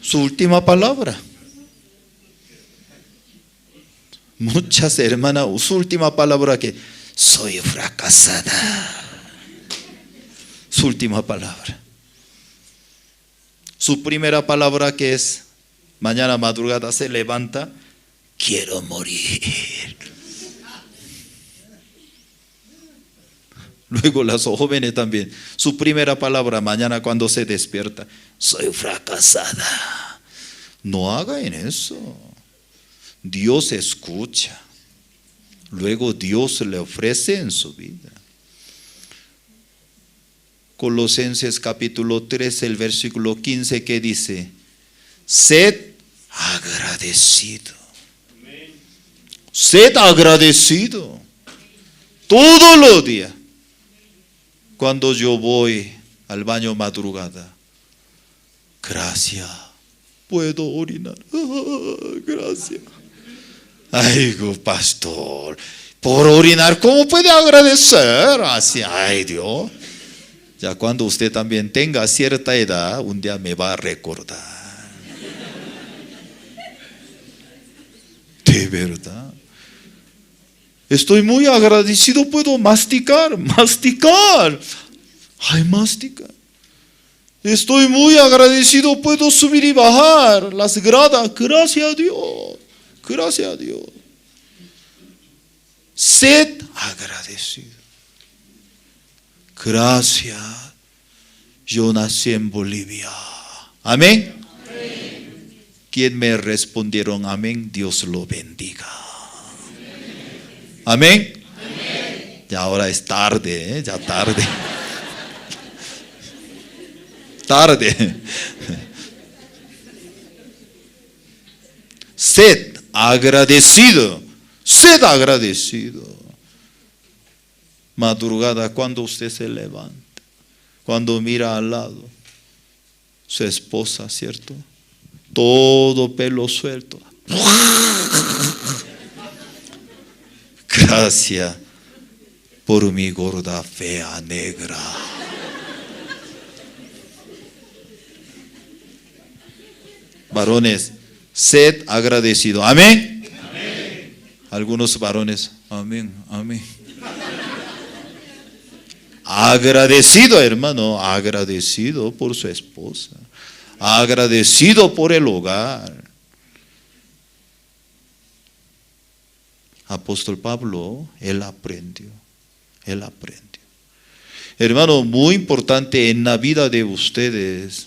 Su última palabra. Muchas hermanas, su última palabra ¿qué? Soy fracasada. Su última palabra. Su primera palabra ¿qué es? Mañana madrugada se levanta, quiero morir. Luego las jóvenes también. Su primera palabra mañana cuando se despierta, soy fracasada. No hagan eso. Dios escucha. Luego Dios le ofrece en su vida. Colosenses capítulo 3, el versículo 15 que dice, sed agradecido. Sed agradecido. Todos los días. Cuando yo voy al baño madrugada, gracias, puedo orinar. Gracias. Ay, pastor, por orinar, ¿cómo puede agradecer? Así, ay, Dios. Ya cuando usted también tenga cierta edad, un día me va a recordar. De verdad. Estoy muy agradecido, puedo masticar. Ay, masticar. Estoy muy agradecido, puedo subir y bajar las gradas. Gracias a Dios. Gracias a Dios. Sed agradecido. Gracias. Yo nací en Bolivia. Amén. ¿Quién me respondieron amén? Dios lo bendiga. Amén. Ya ahora es tarde, ya tarde. Tarde. Sed agradecido. Sed agradecido. Madrugada, cuando usted se levanta, cuando mira al lado, su esposa, ¿cierto? Todo pelo suelto. Gracias por mi gorda fea negra. Varones, sed agradecido. Amén. Amén. Algunos varones, amén, amén. Agradecido, hermano, agradecido por su esposa, agradecido por el hogar. Apóstol Pablo, él aprendió. Hermano, muy importante en la vida de ustedes,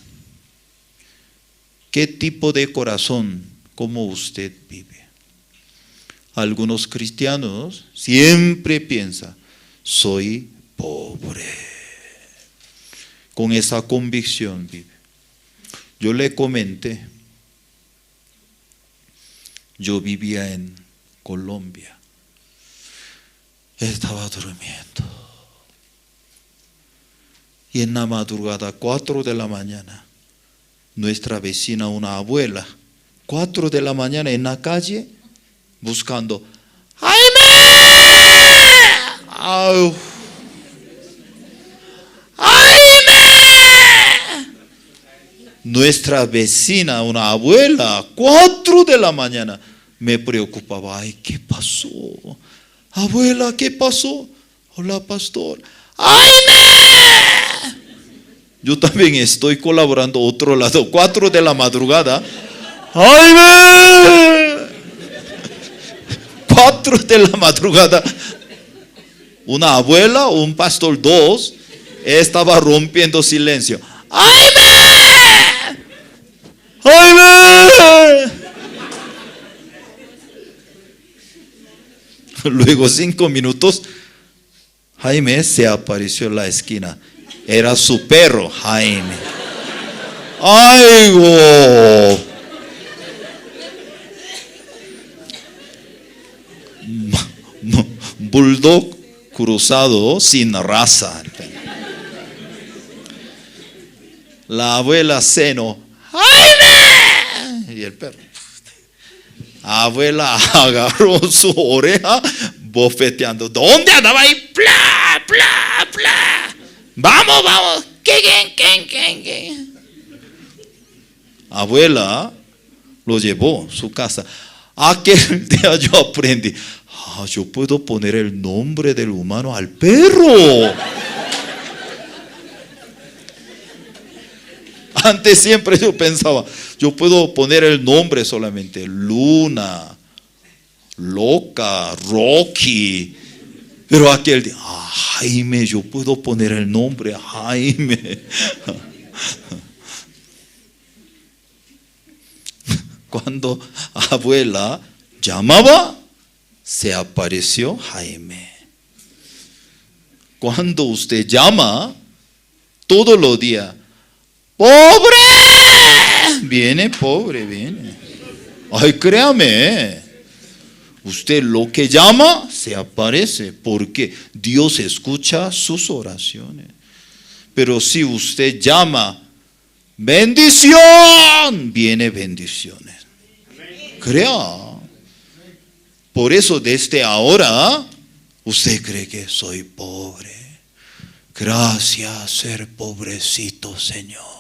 ¿qué tipo de corazón, cómo usted vive? Algunos cristianos siempre piensan, soy pobre. Con esa convicción vive. Yo le comenté, yo vivía en Colombia. Estaba durmiendo. Y en la madrugada, 4 de la mañana, nuestra vecina, una abuela, 4 de la mañana en la calle, buscando, ¡Jaime! ¡Au! Nuestra vecina, una abuela, 4 de la mañana, me preocupaba. Ay, ¿qué pasó? Abuela, ¿qué pasó? Hola, pastor. ¡Ay, yo también estoy colaborando otro lado, 4 de la madrugada. ¡Ay, 4 de la madrugada. Una abuela, un pastor, 2, estaba rompiendo silencio. ¡Ay, ¡Jaime! Luego 5 minutos, Jaime se apareció en la esquina. Era su perro, Jaime. ¡Ay, bulldog cruzado sin raza. La abuela seno, ¡Jaime! Y el perro. Abuela agarró su oreja bofeteando. ¿Dónde andaba ahí? ¡Pla, pla, pla! ¡Vamos, vamos! ¿Qué? Abuela lo llevó a su casa. Aquel día yo aprendí, yo puedo poner el nombre del humano al perro. Antes siempre yo pensaba, yo puedo poner el nombre solamente, Luna, Loca, Rocky. Pero aquel día, Jaime, yo puedo poner el nombre Jaime. Cuando abuela llamaba, se apareció Jaime. Cuando usted llama, todos los días, ¡pobre! Viene pobre, viene. Ay, créame. Usted lo que llama, se aparece. Porque Dios escucha sus oraciones. Pero si usted llama, bendición, viene bendiciones. Crea. Por eso desde ahora, usted cree que soy pobre. Gracias ser pobrecito, Señor.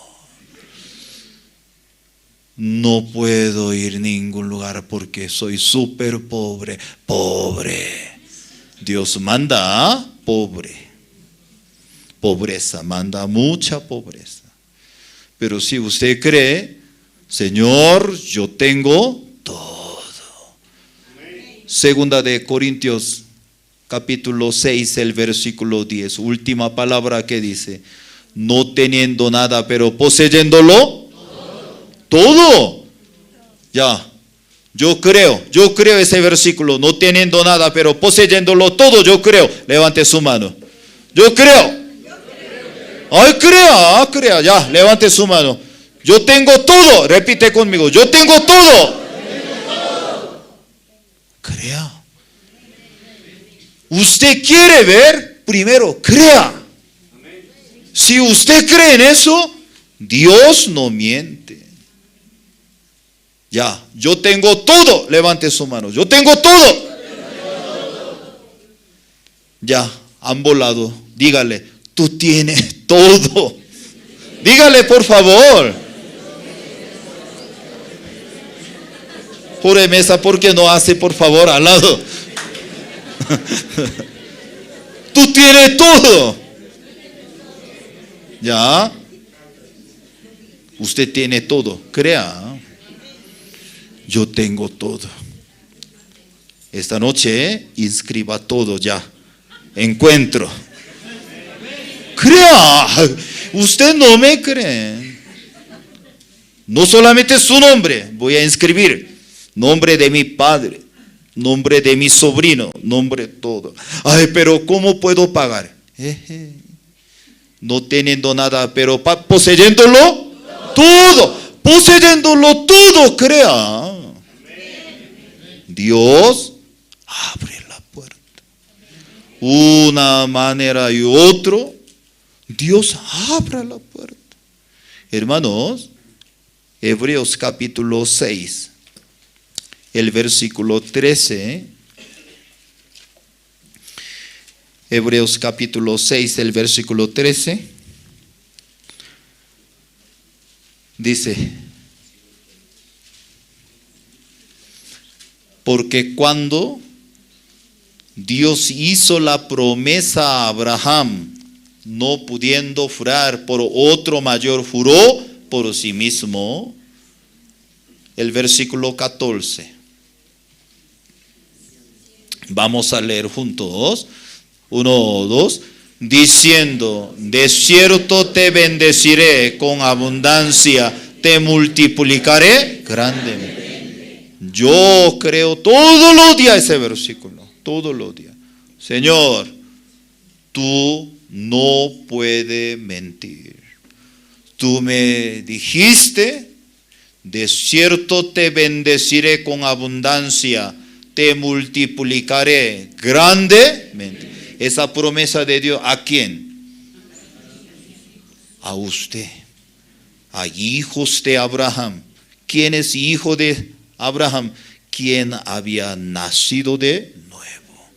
No puedo ir a ningún lugar porque soy súper pobre. Pobre. Dios manda pobre. Pobreza, manda mucha pobreza. Pero si usted cree, Señor, yo tengo todo. Segunda de Corintios, capítulo 6, el versículo 10. Última palabra que dice, no teniendo nada, pero poseyéndolo. Todo. Ya. Yo creo ese versículo, no teniendo nada, pero poseyéndolo todo, yo creo. Levante su mano. Yo creo. Ay, crea, ya, levante su mano. Yo tengo todo, repite conmigo, yo tengo todo. Crea. Usted quiere ver, primero crea. Si usted cree en eso, Dios no miente. Ya, yo tengo todo, levante su mano, yo tengo todo. Ya, han volado, dígale, tú tienes todo. Dígale por favor. Jure mesa, porque no hace por favor al lado. Tú tienes todo. Ya. Usted tiene todo, crea. Yo tengo todo. Esta noche inscriba todo ya. Encuentro. Crea. Usted no me cree. No solamente su nombre, voy a inscribir. Nombre de mi padre, nombre de mi sobrino, nombre todo. Ay, pero ¿cómo puedo pagar? No teniendo nada, pero poseyéndolo todo. Poseyéndolo todo, crea. Dios abre la puerta. Una manera y otro, Dios abre la puerta. Hermanos, Hebreos capítulo 6, el versículo 13. Hebreos capítulo 6, el versículo 13. Dice, porque cuando Dios hizo la promesa a Abraham, no pudiendo jurar por otro mayor, juró por sí mismo. El versículo 14. Vamos a leer juntos. 1, 2. Diciendo, de cierto te bendeciré con abundancia, te multiplicaré grandemente. Yo creo todos los días ese versículo, todos los días. Señor, tú no puedes mentir. Tú me dijiste, de cierto te bendeciré con abundancia, te multiplicaré grandemente. Esa promesa de Dios, ¿a quién? A usted. a hijos de Abraham. ¿Quién es hijo de Abraham? Quien había nacido de nuevo.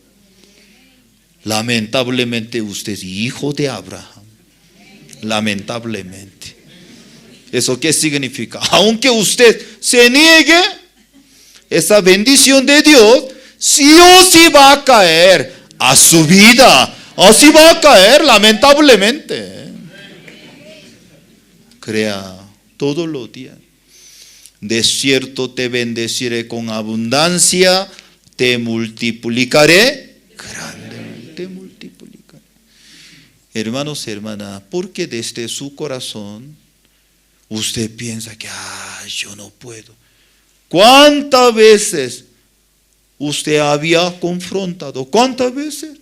Lamentablemente usted es hijo de Abraham. Lamentablemente. ¿Eso qué significa? Aunque usted se niegue, esa bendición de Dios sí o sí va a caer a su vida. Así va a caer, lamentablemente. Crea todos los días. De cierto te bendeciré con abundancia, te multiplicaré grandemente, multiplicaré. Hermanos y hermanas, porque desde su corazón usted piensa que yo no puedo. ¿Cuántas veces usted había confrontado? ¿Cuántas veces?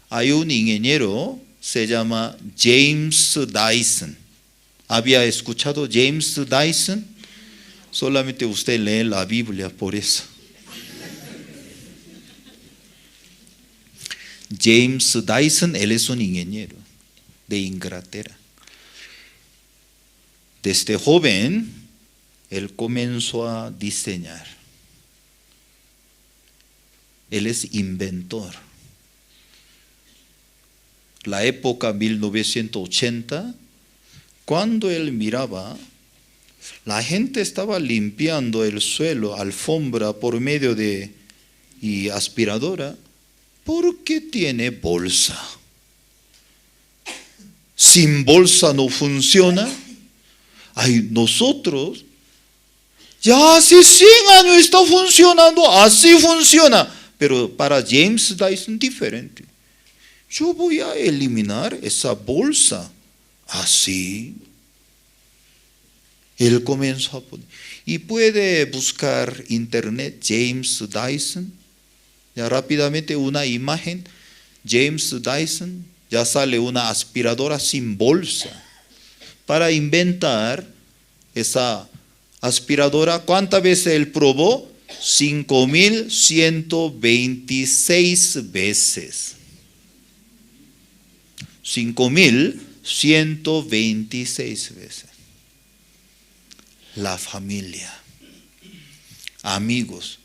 Hay un ingeniero, se llama James Dyson. ¿Había escuchado James Dyson? Solamente usted lee la Biblia por eso. James Dyson, él es un ingeniero de Inglaterra. Desde joven, él comenzó a diseñar. Él es inventor. La época 1980, cuando él miraba, la gente estaba limpiando el suelo, alfombra por medio de aspiradora, porque tiene bolsa. Sin bolsa no funciona. Nosotros ya hace 100 años está funcionando, así funciona. Pero para James Dyson diferente. Yo voy a eliminar esa bolsa. Así. Él comenzó a poner. Y puede buscar internet James Dyson. Ya rápidamente una imagen. James Dyson. Ya sale una aspiradora sin bolsa. Para inventar esa aspiradora. ¿Cuántas veces él probó? 5.126 veces. 5.126 veces. La familia, amigos,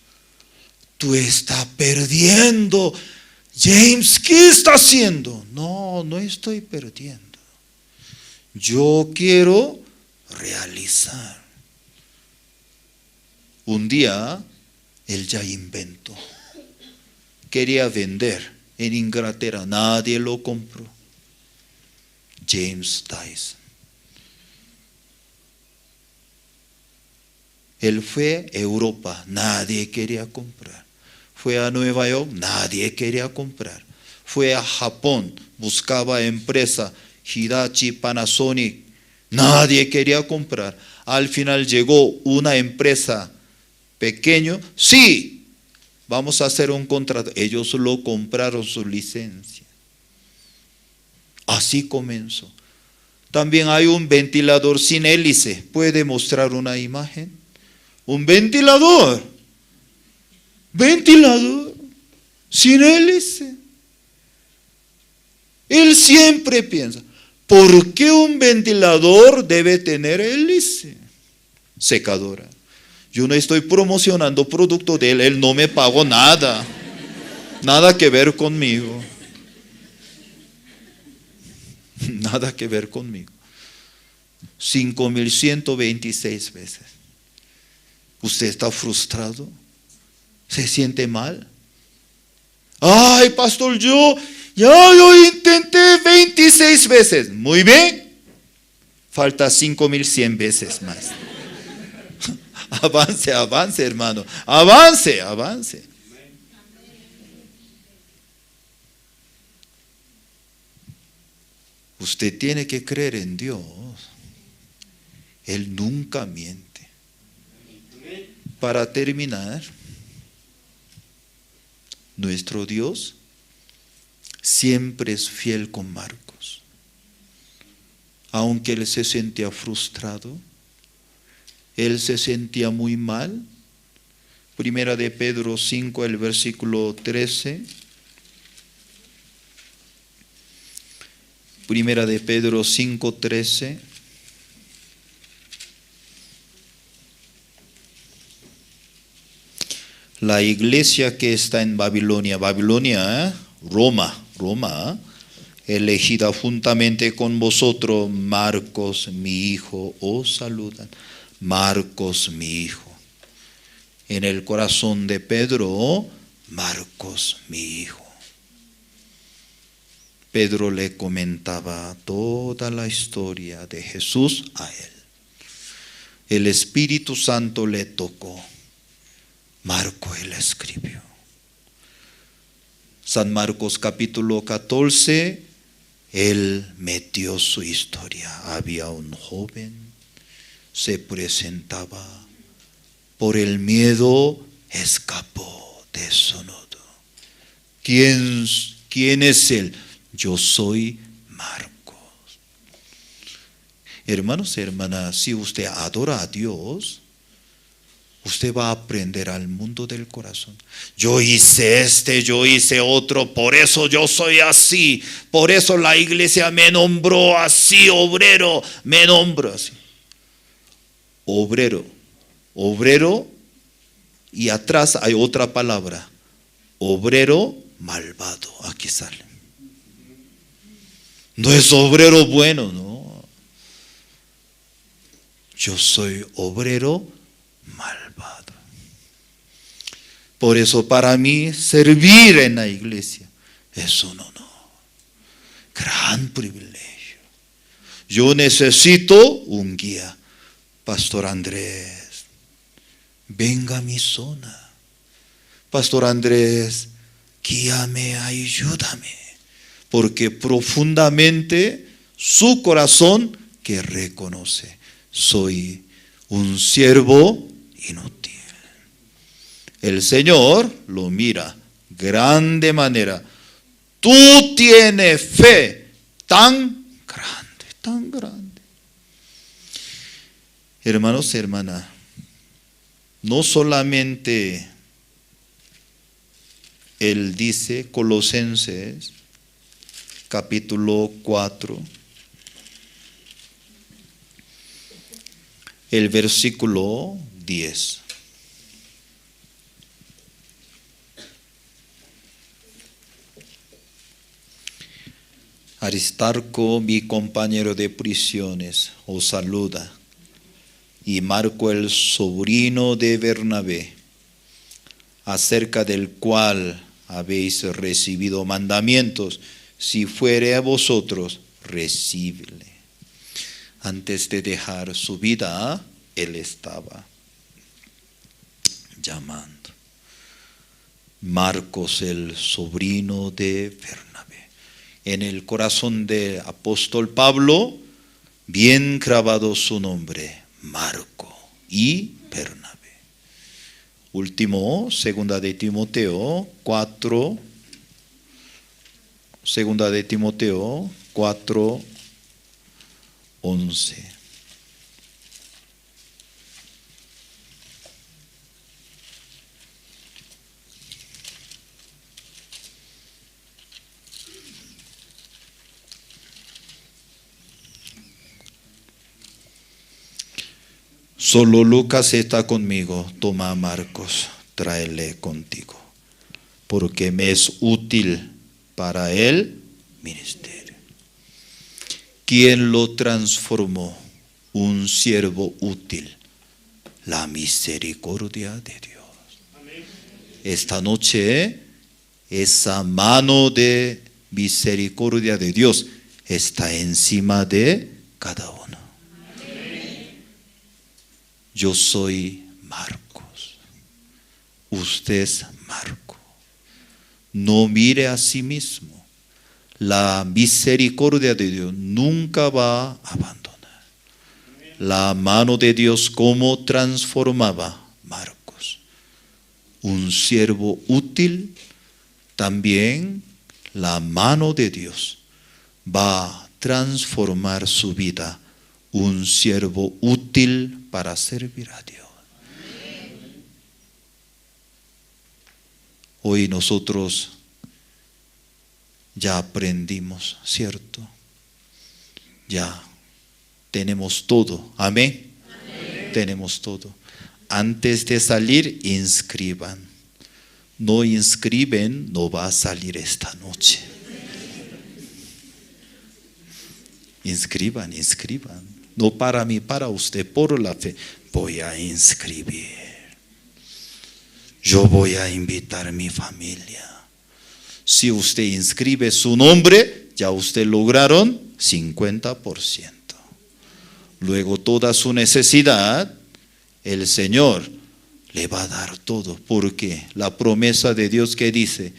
tú estás perdiendo. James, ¿qué está haciendo? No, no estoy perdiendo. Yo quiero realizar. Un día, él ya inventó. Quería vender en Inglaterra, nadie lo compró. James Dyson. Él fue a Europa, nadie quería comprar. Fue a Nueva York, nadie quería comprar. Fue a Japón, buscaba empresa, Hitachi, Panasonic, nadie quería comprar. Al final llegó una empresa pequeña, sí, vamos a hacer un contrato. Ellos lo compraron su licencia. Así comenzó. También hay un ventilador sin hélice. ¿Puede mostrar una imagen? Un ventilador. Ventilador sin hélice. Él siempre piensa, ¿por qué un ventilador debe tener hélice? Secadora. Yo no estoy promocionando producto de él. Él no me pagó nada. Nada que ver conmigo. Nada que ver conmigo. 5.126 veces. ¿Usted está frustrado? ¿Se siente mal? Ay, pastor, yo intenté 26 veces. Muy bien. Falta 5.100 veces más. Avance, avance, hermano. Avance, avance. Usted tiene que creer en Dios. Él nunca miente. Para terminar, nuestro Dios siempre es fiel con Marcos. Aunque él se sentía frustrado, él se sentía muy mal. Primera de Pedro 5, el versículo 13. Primera de Pedro 5, 13. La iglesia que está en Babilonia, Roma, elegida juntamente con vosotros, Marcos, mi hijo, os saludan. Marcos, mi hijo. En el corazón de Pedro, Marcos, mi hijo. Pedro le comentaba toda la historia de Jesús a él. El Espíritu Santo le tocó. Marco él escribió. San Marcos capítulo 14, él metió su historia. Había un joven, se presentaba, por el miedo escapó de su nudo. ¿Quién es él? Yo soy Marcos. Hermanos y hermanas, si usted adora a Dios, usted va a aprender al mundo del corazón. Yo hice yo hice otro, por eso yo soy así. Por eso la iglesia me nombró así, obrero, me nombró así. Obrero, y atrás hay otra palabra. Obrero malvado, aquí sale. No es obrero bueno, no. Yo soy obrero malvado. Por eso para mí servir en la iglesia es un honor, gran privilegio. Yo necesito un guía. Pastor Andrés, venga a mi zona. Pastor Andrés, guíame, ayúdame. Porque profundamente su corazón que reconoce, soy un siervo inútil. El Señor lo mira grande manera. Tú tienes fe tan grande. Hermanos y hermanas, no solamente Él dice, Colosenses capítulo 4, el versículo 10. Aristarco, mi compañero de prisiones, os saluda, y Marco, el sobrino de Bernabé, acerca del cual habéis recibido mandamientos. Si fuere a vosotros, recíbele. Antes de dejar su vida, él estaba llamando. Marcos, el sobrino de Bernabé. En el corazón del apóstol Pablo, bien grabado su nombre, Marco y Bernabé. Último, segunda de Timoteo 4. Segunda de Timoteo 4:11. Solo Lucas está conmigo. Toma a Marcos, tráele contigo, porque me es útil para el ministerio. ¿Quién lo transformó? Un siervo útil. La misericordia de Dios. Amén. Esta noche, esa mano de misericordia de Dios está encima de cada uno. Amén. Yo soy Marcos. Usted es Marcos. No mire a sí mismo. La misericordia de Dios nunca va a abandonar. La mano de Dios como transformaba Marcos. Un siervo útil, también la mano de Dios va a transformar su vida. Un siervo útil para servir a Dios. Hoy nosotros ya aprendimos, ¿cierto? Ya tenemos todo. ¿Amén? Amén. Tenemos todo. Antes de salir, inscriban. no inscriben, no va a salir esta noche. Inscriban. No para mí, para usted, por la fe. Voy a inscribir. Yo voy a invitar a mi familia. Si usted inscribe su nombre, ya usted lograron 50%. Luego toda su necesidad, el Señor le va a dar todo. Porque la promesa de Dios que dice,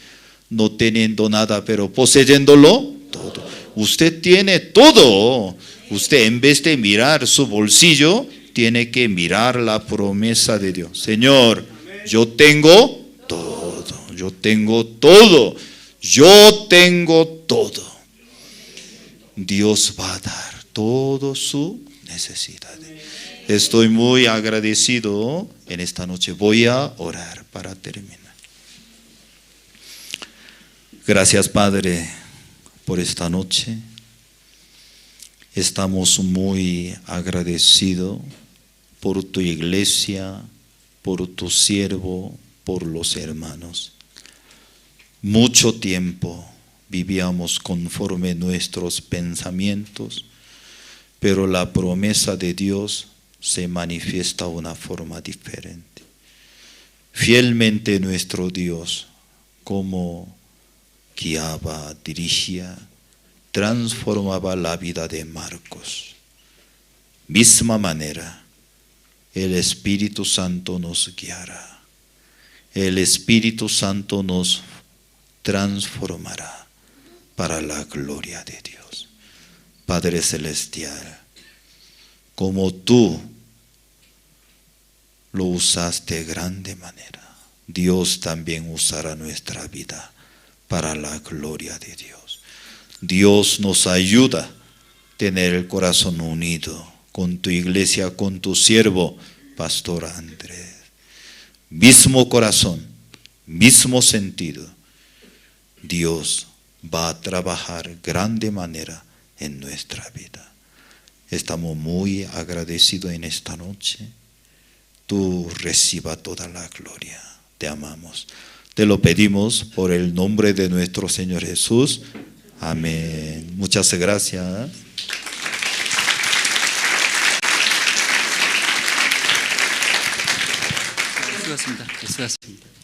no teniendo nada, pero poseyéndolo todo. Usted tiene todo. Usted en vez de mirar su bolsillo, tiene que mirar la promesa de Dios. Señor, yo tengo todo. Yo tengo todo. Dios va a dar todo su necesidad. Estoy muy agradecido en esta noche. Voy a orar para terminar. Gracias, Padre, por esta noche. Estamos muy agradecidos por tu iglesia, por tu siervo, por los hermanos. Mucho tiempo vivíamos conforme nuestros pensamientos, pero la promesa de Dios se manifiesta de una forma diferente. Fielmente nuestro Dios, como guiaba, dirigía, transformaba la vida de Marcos. Misma manera, el Espíritu Santo nos guiará. El Espíritu Santo nos transformará para la gloria de Dios. Padre Celestial, como tú lo usaste de grande manera, Dios también usará nuestra vida para la gloria de Dios. Dios nos ayuda a tener el corazón unido con tu iglesia, con tu siervo, Pastor Andrés. Mismo corazón, mismo sentido. Dios va a trabajar grande manera en nuestra vida. Estamos muy agradecidos en esta noche. Tú reciba toda la gloria. Te amamos. Te lo pedimos por el nombre de nuestro Señor Jesús. Amén. Muchas gracias. 수고하셨습니다.